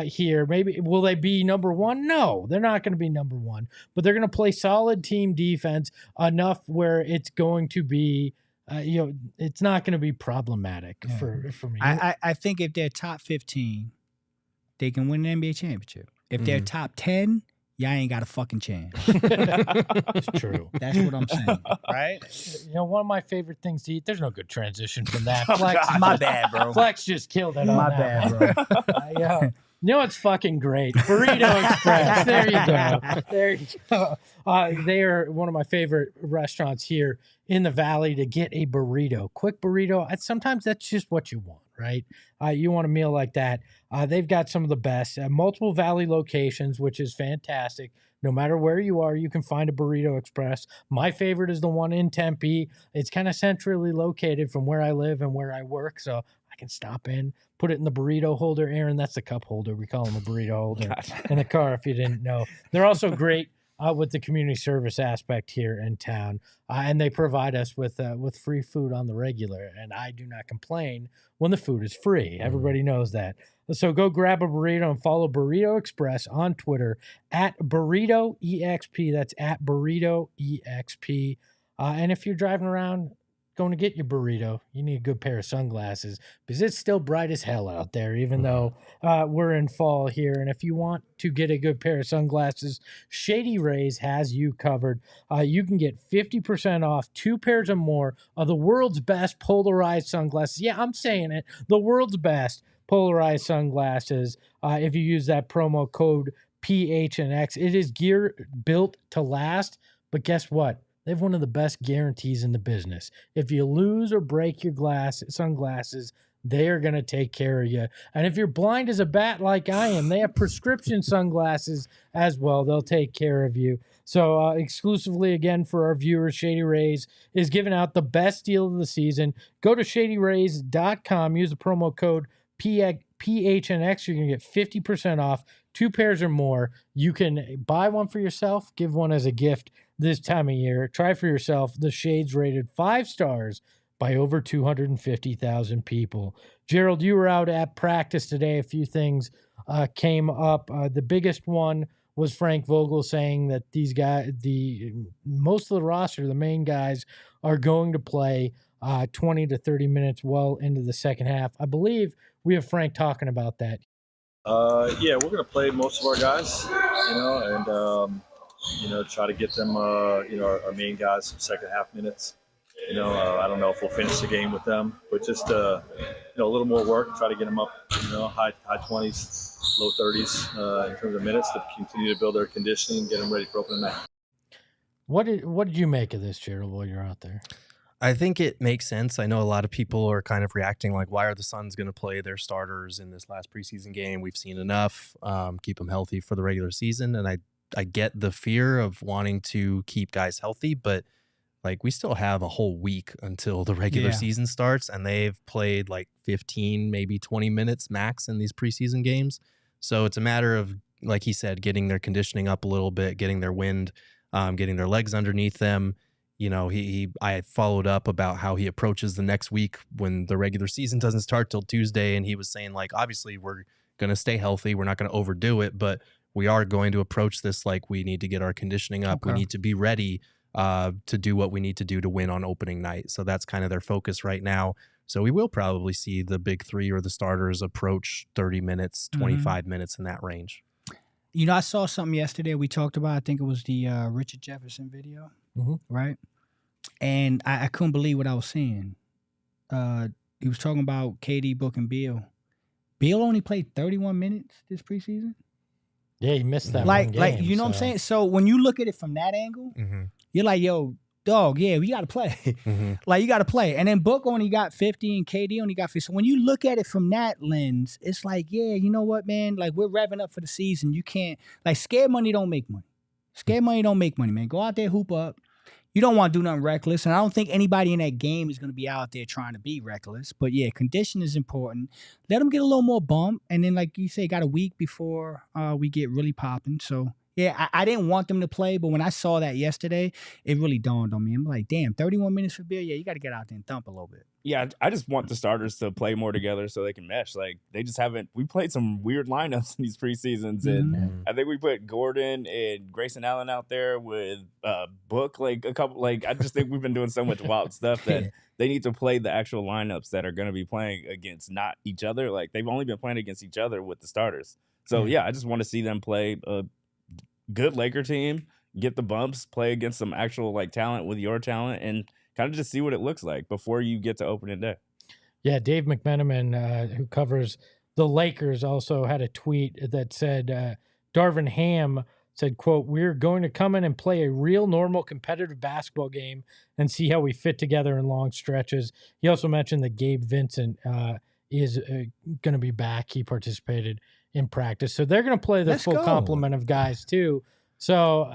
here. Maybe will they be number 1? No, they're not going to be number 1, but they're going to play solid team defense enough where it's going to be, it's not going to be problematic for me. I think if they're top 15, they can win an NBA championship. If they're top 10, y'all ain't got a fucking chance. It's true. That's what I'm saying, right? One of my favorite things to eat. There's no good transition from that. Flex, my bad, bro. Flex just killed it. My bad, bro. You know what's fucking great? Burrito Express. There you go. There you go. They are one of my favorite restaurants here in the Valley to get a burrito. Quick burrito. Sometimes that's just what you want, right? You want a meal like that. They've got some of the best. Multiple Valley locations, which is fantastic. No matter where you are, you can find a Burrito Express. My favorite is the one in Tempe. It's kind of centrally located from where I live and where I work, so I can stop in, put it in the burrito holder. Aaron, that's the cup holder. We call them a burrito holder in the car, if you didn't know. They're also great with the community service aspect here in town, and they provide us with free food on the regular, and I do not complain when the food is free. Everybody knows that. So go grab a burrito and follow Burrito Express on Twitter at BurritoEXP. That's at BurritoEXP. And if you're driving around going to get your burrito, you need a good pair of sunglasses because it's still bright as hell out there, even though we're in fall here. And if you want to get a good pair of sunglasses, Shady Rays has you covered. You can get 50% off 2 pairs or more of the world's best polarized sunglasses. Yeah, I'm saying it. The world's best polarized sunglasses. If you use that promo code PHNX, it is gear built to last. But guess what? They have one of the best guarantees in the business. If you lose or break your sunglasses, they are going to take care of you. And if you're blind as a bat like I am, they have prescription sunglasses as well. They'll take care of you. So exclusively, again, for our viewers, Shady Rays is giving out the best deal of the season. Go to shadyrays.com. Use the promo code PHNX. You're going to get 50% off 2 pairs or more. You can buy one for yourself, give one as a gift this time of year. Try for yourself. The shades rated 5 stars by over 250,000 people. Gerald, you were out at practice today. A few things came up. The biggest one was Frank Vogel saying that these guys, most of the roster, the main guys, are going to play 20 to 30 minutes well into the second half. I believe we have Frank talking about that. Yeah, we're going to play most of our guys, and try to get them, our main guys some second half minutes. I don't know if we'll finish the game with them, but just a little more work, try to get them up, high 20s, low 30s in terms of minutes to continue to build their conditioning, get them ready for opening night. What did you make of this, Gerald, while you're out there? I think it makes sense. I know a lot of people are kind of reacting like, why are the Suns going to play their starters in this last preseason game? We've seen enough. Keep them healthy for the regular season. And I get the fear of wanting to keep guys healthy, but like we still have a whole week until the regular season starts, and they've played like 15, maybe 20 minutes max in these preseason games. So it's a matter of, like he said, getting their conditioning up a little bit, getting their wind, getting their legs underneath them. I followed up about how he approaches the next week when the regular season doesn't start till Tuesday. And he was saying, like, obviously we're going to stay healthy. We're not going to overdo it, but we are going to approach this like we need to get our conditioning up. We need to be ready to do what we need to do to win on opening night. So that's kind of their focus right now. So we will probably see the big three or the starters approach 30 minutes, 25 minutes in that range. I saw something yesterday we talked about. I think it was the Richard Jefferson video, right? And I couldn't believe what I was seeing. He was talking about KD, Book, and Beal. Beal only played 31 minutes this preseason. Yeah, he missed that one game. What I'm saying? So when you look at it from that angle, you're like, yo, dog, yeah, we got to play. You got to play. And then Book only got 50 and KD only got 50. So when you look at it from that lens, it's like, yeah, you know what, man? Like, we're revving up for the season. You can't, scared money don't make money. Scared money don't make money, man. Go out there, hoop up. You don't want to do nothing reckless. And I don't think anybody in that game is going to be out there trying to be reckless. But, yeah, condition is important. Let them get a little more bump. And then, like you say, got a week before we get really popping. So, yeah, I didn't want them to play. But when I saw that yesterday, it really dawned on me. I'm like, damn, 31 minutes for Beal? Yeah, you got to get out there and thump a little bit. Yeah, I just want the starters to play more together so they can mesh. Like, they just haven't – we played some weird lineups in these preseasons. And I think we put Gordon and Grayson Allen out there with Book, like a couple – like, I just think we've been doing so much wild stuff that they need to play the actual lineups that are going to be playing against not each other. Like, they've only been playing against each other with the starters. So, yeah, I just want to see them play a good Laker team, get the bumps, play against some actual, like, talent with your talent, and – kind of just see what it looks like before you get to opening day. Yeah, Dave McMenamin, who covers the Lakers, also had a tweet that said, Darvin Ham said, quote, "We're going to come in and play a real normal competitive basketball game and see how we fit together in long stretches." He also mentioned that Gabe Vincent is going to be back. He participated in practice. So they're going to play the full complement of guys too. So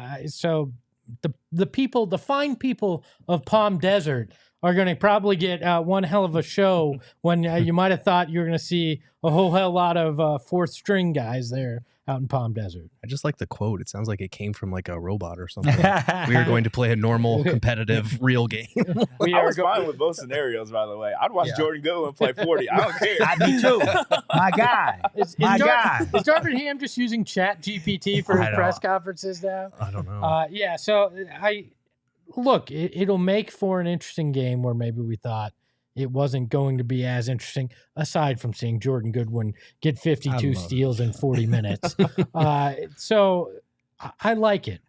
the people, the fine people of Palm Desert are going to probably get one hell of a show when you might have thought you were going to see a whole hell lot of fourth string guys there out in Palm Desert. I just like the quote. It sounds like it came from like a robot or something. We are going to play a normal, competitive, real game. I was fine with both scenarios, by the way. I'd watch Jordan Goodwin play 40. I don't care. Me too. My guy. Is Darvin Ham just using Chat GPT for his press conferences now? I don't know. Yeah, so it'll make for an interesting game where maybe we thought it wasn't going to be as interesting, aside from seeing Jordan Goodwin get 52 steals in 40 minutes. So I like it.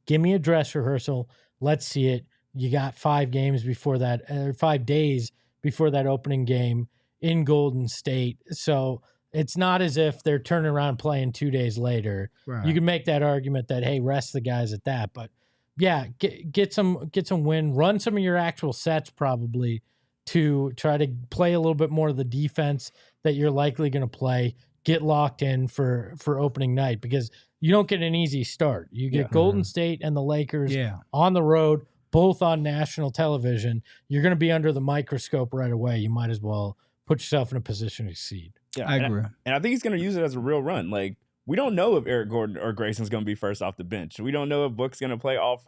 Give me a dress rehearsal. Let's see it. You got 5 games before that, 5 days before that opening game in Golden State. So it's not as if they're turning around playing 2 days later. Right. You can make that argument that, hey, rest the guys at that. But yeah, get some win. Run some of your actual sets probably to try to play a little bit more of the defense that you're likely going to play. Get locked in for opening night, because you don't get an easy start. You get Golden State and the Lakers on the road, both on national television. You're going to be under the microscope right away. You might as well put yourself in a position to succeed. Yeah, I agree. And I think he's going to use it as a real run. Like, we don't know if Eric Gordon or Grayson's going to be first off the bench. We don't know if Book's going to play all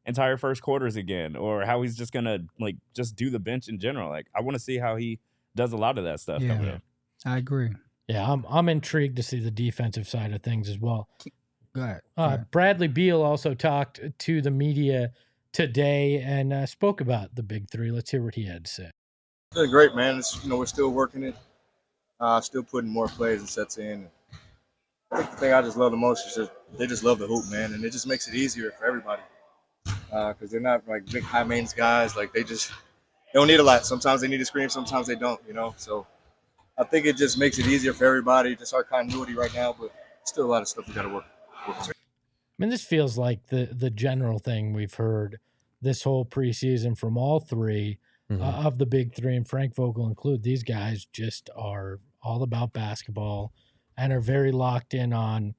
entire first quarters again, or how he's just going to just do the bench in general. Like, I want to see how he does a lot of that stuff coming up. I agree. Yeah, I'm intrigued to see the defensive side of things as well. Go ahead. Bradley Beal also talked to the media today and spoke about the big three. Let's hear what he had to say. It's been great, man. We're still working it, still putting more plays and sets in. I think the thing I just love the most is just they just love the hoop, man, and it just makes it easier for everybody because they're not like big high maintenance guys. Like they don't need a lot. Sometimes they need to scream, sometimes they don't. So I think it just makes it easier for everybody. Just our continuity right now, but still a lot of stuff we got to work through. I mean, this feels like the general thing we've heard this whole preseason from all three of the big three, and Frank Vogel included. These guys just are all about basketball and are very locked in on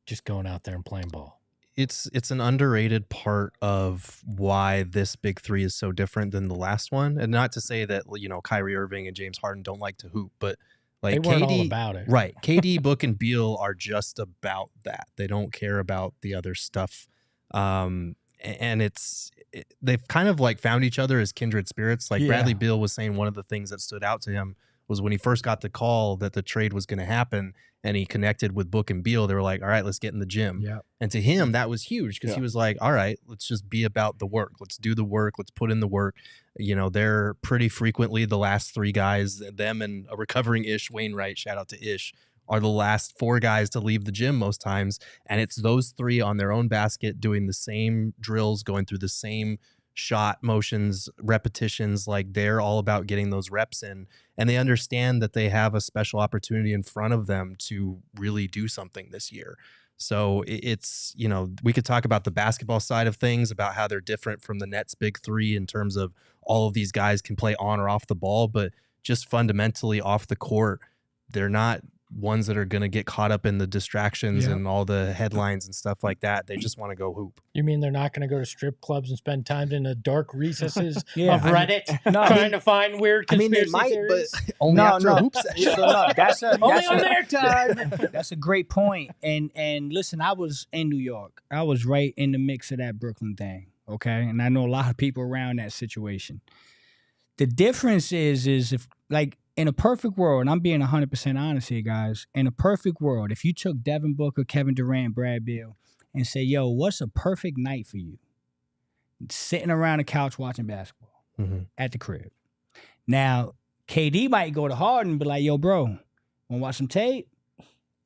just going out there and playing ball. It's an underrated part of why this big three is so different than the last one. And not to say that, Kyrie Irving and James Harden don't like to hoop, but like they weren't KD, all about it. Right. KD, Book, and Beal are just about that. They don't care about the other stuff. And they've kind of like found each other as kindred spirits. Like Bradley Beal was saying one of the things that stood out to him was when he first got the call that the trade was going to happen and he connected with Book and Beal, they were like, all right, let's get in the gym. Yep. And to him, that was huge because he was like, all right, let's just be about the work. Let's do the work. Let's put in the work. They're pretty frequently the last three guys, them and a recovering Ish Wainwright, shout out to Ish, are the last four guys to leave the gym most times. And it's those three on their own basket doing the same drills, going through the same shot motions, repetitions. Like they're all about getting those reps in, and they understand that they have a special opportunity in front of them to really do something this year. So it's, we could talk about the basketball side of things, about how they're different from the Nets big three in terms of all of these guys can play on or off the ball, but just fundamentally off the court, they're not ones that are going to get caught up in the distractions and all the headlines and stuff like that. They just want to go hoop. You mean they're not going to go to strip clubs and spend time in the dark recesses of Reddit trying to find weird conspiracy theories? But only after a hoop session. Only on their time. That's a great point. And listen, I was in New York. I was right in the mix of that Brooklyn thing, okay? And I know a lot of people around that situation. The difference is if, like, in a perfect world, and I'm being 100% honest here, guys, in a perfect world, if you took Devin Booker, Kevin Durant, Brad Beal, and say, yo, what's a perfect night for you? Sitting around the couch watching basketball at the crib. Now, KD might go to Harden and be like, yo, bro, want to watch some tape?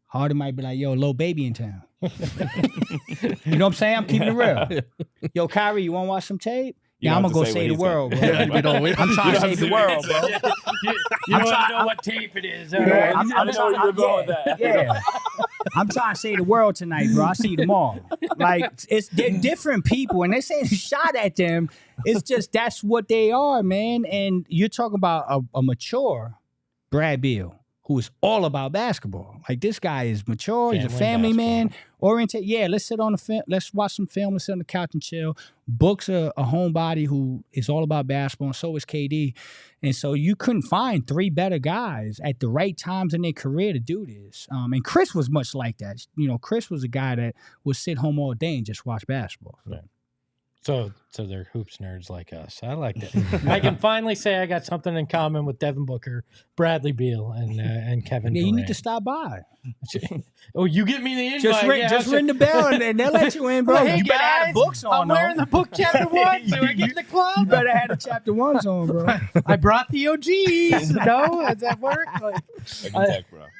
Harden might be like, yo, Lil Baby in town. You know what I'm saying? I'm keeping it real. Yo, Kyrie, you want to watch some tape? Yeah, I'm going to go save the world, bro. I'm trying to save the world, bro. You want to know what tape it is. I'm trying to know where you're going with that. Yeah. I'm trying to save the world tonight, bro. I see you tomorrow. Like, they're different people, and they're saying shot at them. It's just that's what they are, man. And you're talking about a mature Brad Beal, who is all about basketball. Like, this guy is mature. He's a family man, oriented. Yeah, let's sit on the film. Let's watch some film. Let's sit on the couch and chill. Book's a homebody who is all about basketball, and so is KD. And so you couldn't find three better guys at the right times in their career to do this. And Chris was much like that. Chris was a guy that would sit home all day and just watch basketball. Yeah. So they're hoops nerds like us. I like that. I can finally say I got something in common with Devin Booker, Bradley Beal, and Kevin Durant. You need to stop by. Oh, you get me the invite. Just ring the bell and they'll let you in, bro. Well, hey, you better have the books on. I'm wearing the book chapter 1, so I get in the club. You better have the chapter 1s on, bro. I brought the OGs. No, does that work? Bro.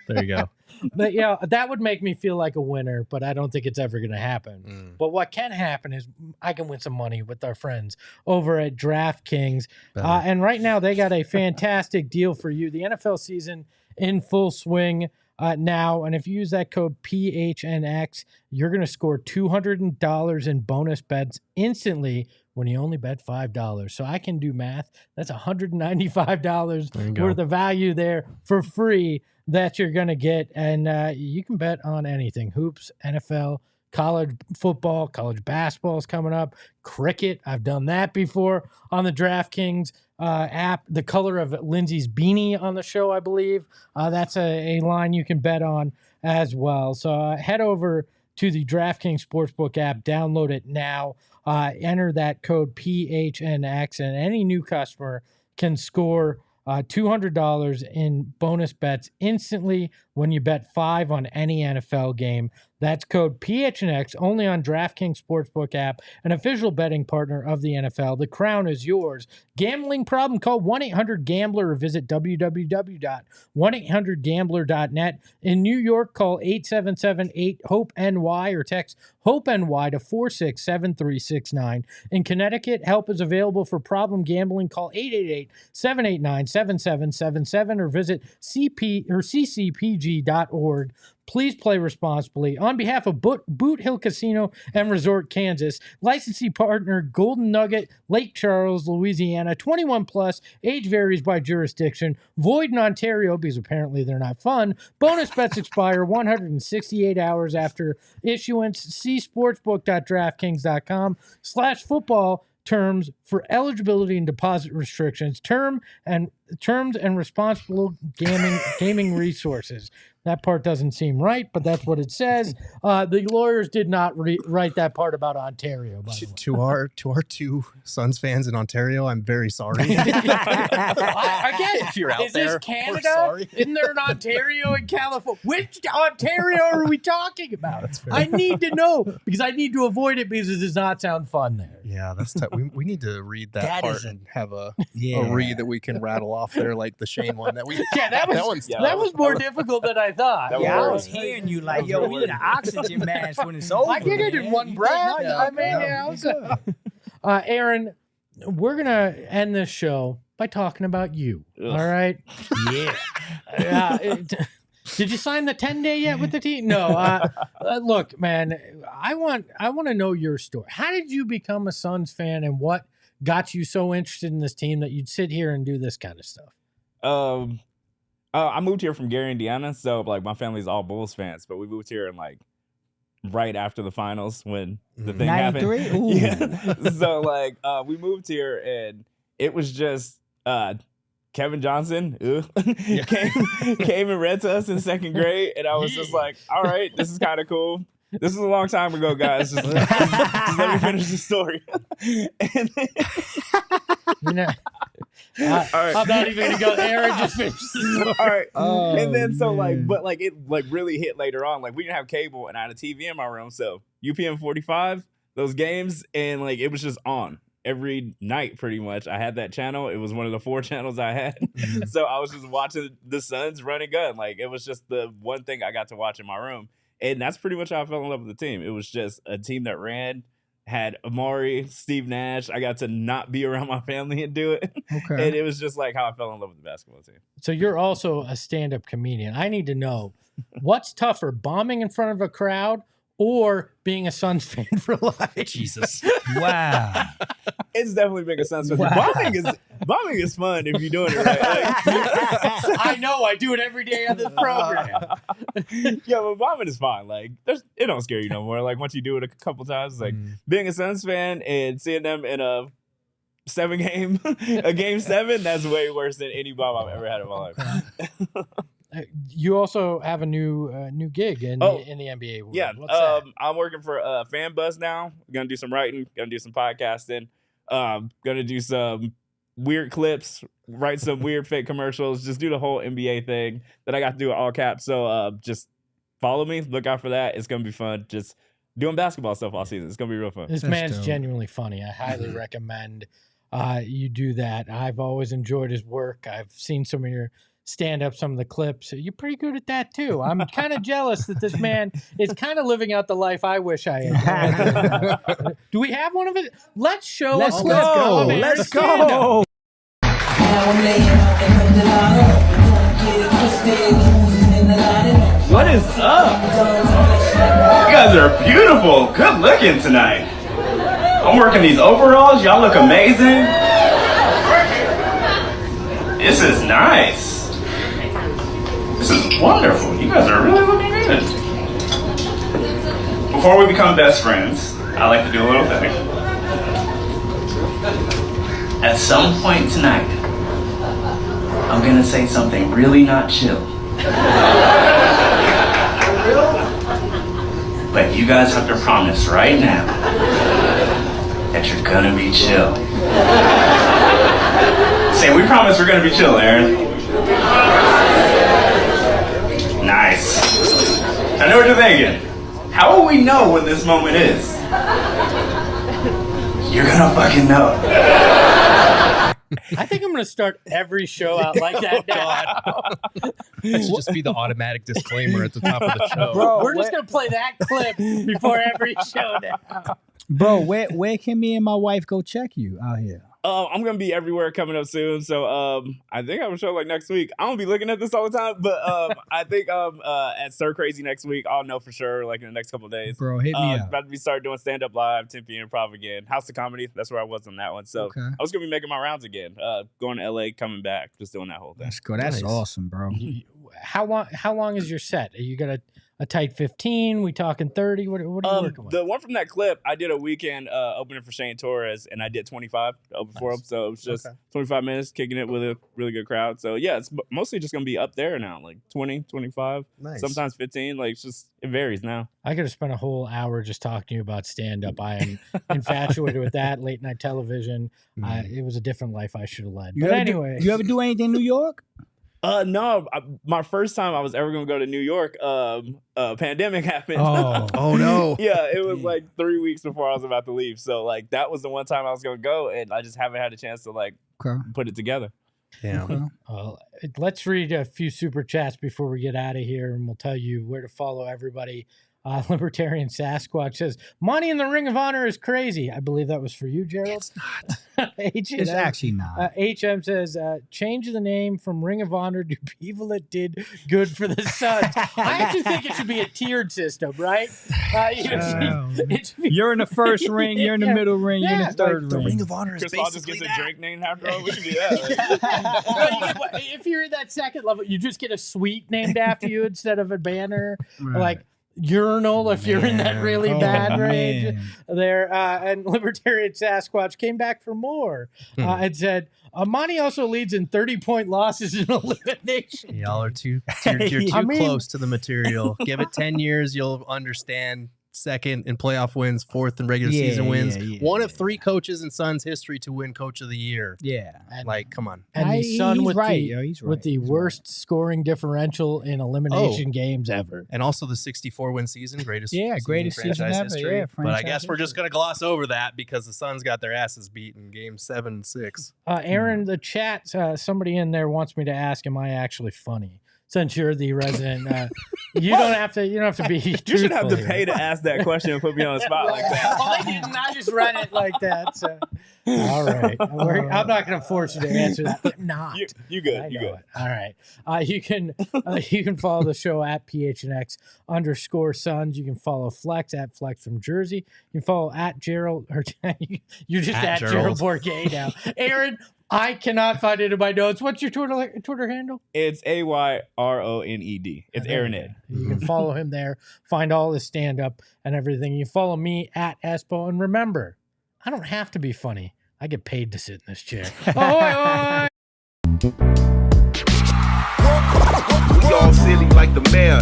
There you go. But that would make me feel like a winner, but I don't think it's ever going to happen. But what can happen is I can win some money with our friends over at DraftKings. And right now they got a fantastic deal for you. The NFL season in full swing now. And if you use that code PHNX, you're going to score $200 in bonus bets instantly when you only bet $5. So I can do math. That's $195 worth of value there for free that you're going to get. And you can bet on anything. Hoops, NFL, college football, college basketball is coming up. Cricket, I've done that before on the DraftKings app. The color of Lindsay's beanie on the show, I believe. That's a line you can bet on as well. So head over to the DraftKings Sportsbook app. Download it now. Enter that code PHNX, and any new customer can score $200 in bonus bets instantly when you bet $5 on any NFL game. That's code PHNX only on DraftKings Sportsbook app, an official betting partner of the NFL. The crown is yours. Gambling problem? Call 1-800-GAMBLER or visit www.1800gambler.net. In New York, call 877-8-HOPE-NY or text HOPE-NY to 467369. In Connecticut, help is available for problem gambling. Call 888-789-7777 or visit ccpg.org. Please play responsibly. On behalf of Boot Hill Casino and Resort, Kansas, licensee partner Golden Nugget, Lake Charles, Louisiana, 21 plus, age varies by jurisdiction, void in Ontario because apparently they're not fun. Bonus bets expire 168 hours after issuance. See sportsbook.draftkings.com/football terms for eligibility and deposit restrictions, terms and responsible gaming resources. That part doesn't seem right, but that's what it says. The lawyers did not write that part about Ontario. By the way. To our two Suns fans in Ontario, I'm very sorry. Again, if you're out is there, this Canada? Isn't there an Ontario in California? Which Ontario are we talking about? I need to know because I need to avoid it because it does not sound fun there. Yeah, that's tough. We need to read that part and have a read that we can rattle off there, like the Shane one that we. Yeah, that was more difficult than I thought. Yeah, I was hearing you like, yo, we need an oxygen mask when it's over. I did it in one breath. Aaron, we're gonna end this show by talking about you. Ugh. All right? Yeah. Did you sign the 10-day yet with the team? No. Look, man, I want to know your story. How did you become a Suns fan, and what got you so interested in this team that you'd sit here and do this kind of stuff? I moved here from Gary, Indiana, so like my family's all Bulls fans, but we moved here in like right after the finals when the thing happened. Yeah. So like we moved here and it was just Kevin Johnson came and read to us in second grade, and I was just like, all right, this is kind of cool. This is a long time ago, guys. Just let me finish the story. And then, I'm not even gonna go. Aaron just finished. All right, and then so like, but like it like really hit later on. Like we didn't have cable, and I had a TV in my room, so UPN 45 those games, and like it was just on every night pretty much. I had that channel. It was one of the 4 channels I had, so I was just watching the Suns run and gun. Like it was just the one thing I got to watch in my room, and that's pretty much how I fell in love with the team. It was just a team that ran. Had Amari, Steve Nash. I got to not be around my family and do it. Okay. And it was just like how I fell in love with the basketball team. So you're also a stand-up comedian. I need to know, what's tougher, bombing in front of a crowd or being a Suns fan for life? Jesus. Wow. It's definitely being a Suns fan. Wow. Bombing is fun if you're doing it right. Like, I know. I do it every day on this program. Yeah, but bombing is fine. Like, it don't scare you no more. Like, once you do it a couple times, it's like being a Suns fan and seeing them in a game 7, that's way worse than any bomb I've ever had in my life. You also have a new gig in the NBA world. Yeah, what's that? I'm working for Fan Buzz now. Gonna do some writing, gonna do some podcasting, gonna do some weird clips, write some weird fake commercials, just do the whole NBA thing that I got to do at all caps. So just follow me, look out for that. It's gonna be fun. Just doing basketball stuff all season. It's gonna be real fun. This man's genuinely funny. I highly recommend you do that. I've always enjoyed his work. I've seen some of your stand-up, some of the clips. You're pretty good at that too. I'm kind of jealous that this man is kind of living out the life I wish I had. Do we have one of it? Let's show a clip. Let's go. What is up? You guys are beautiful. Good looking tonight. I'm working these overalls. Y'all look amazing. This is nice. This is wonderful. You guys are really looking good. Before we become best friends, I like to do a little thing. At some point tonight, I'm gonna say something really not chill. But you guys have to promise right now that you're gonna be chill. Say, we promise we're gonna be chill, Aaron. Nice. I know what you're thinking. How will we know when this moment is? You're gonna fucking know. I think I'm gonna start every show out like that now. That should just be the automatic disclaimer at the top of the show. Bro, We're just gonna play that clip before every show now. Bro, where can me and my wife go check you out here? I'm gonna be everywhere coming up soon, so I think I have a show like next week. I don't be looking at this all the time, but I think at Stir Crazy next week. I'll know for sure, like in the next couple of days. Bro, hit me up. About to be start doing stand up live, 10 p.m. Improv again. House of Comedy, that's where I was on that one. So Okay. I was gonna be making my rounds again, going to LA, coming back, just doing that whole thing. Let's go. That's Nice. awesome, bro. How long is your set? Are you got a tight 15? We talking 30? What are you working with? The one from that clip, I did a weekend opening for Shane Torres, and I did 25 to open for him. So it was just 25 minutes kicking it with a really good crowd. So yeah, it's mostly just gonna be up there now, like 20, 25, sometimes 15. Like it varies now. I could have spent a whole hour just talking to you about stand-up. I am infatuated with that late night television. It was a different life I should have led. But anyway, you ever do anything in New York? No, my first time I was ever gonna go to New York, pandemic happened. Oh no. Yeah, it was like 3 weeks before I was about to leave. So like that was the one time I was gonna go, and I just haven't had a chance to like put it together. Damn. let's read a few super chats before we get out of here, and we'll tell you where to follow everybody. Libertarian Sasquatch says, Monty in the Ring of Honor is crazy. I believe that was for you, Gerald. It's not. It's actually not. HM says, change the name from Ring of Honor to people that did good for the Suns. I actually think it should be a tiered system, right? You're in the first ring, you're in the middle ring, you're in the third ring. The Ring of Honor is Chris Paul just basically gets a that. drink named after him. We can do that. If you're in that second level, you just get a suite named after you instead of a banner. Right. Like urinal if you're in that really bad range there. And Libertarian Sasquatch came back for more and said, Monty also leads in 30-point losses in elimination. Y'all are too close to the material. Give it 10 years, you'll understand. Second in playoff wins, fourth in regular season wins. One of 3 coaches in Suns history to win Coach of the Year. Yeah. Like, come on. And the Sun he's with right. with the worst scoring differential in elimination games ever. And also the 64-win season, greatest greatest season franchise ever. history. Yeah, but I guess we're just going to gloss over that because the Suns got their asses beat in games 7 and 6. Aaron, the chat, somebody in there wants me to ask, am I actually funny? Since you're the resident, you don't have to be. You should have to pay to ask that question and put me on the spot like that. Well, they didn't. I just read it like that. So. All right, I'm not going to force you to answer that. I'm not. You good? You good? All right. You can follow the show at PHNX_Suns. You can follow Flex at Flex from Jersey. You can follow at Gerald. Or you're just at Gerald Bourget now. Aaron, I cannot find it in my notes. What's your Twitter handle? It's AYRONED. It's Aaron Ed. You can follow him there. Find all his stand up and everything. You follow me at Espo. And remember, I don't have to be funny. I get paid to sit in this chair. Ahoy, ahoy! We all silly like the mayor.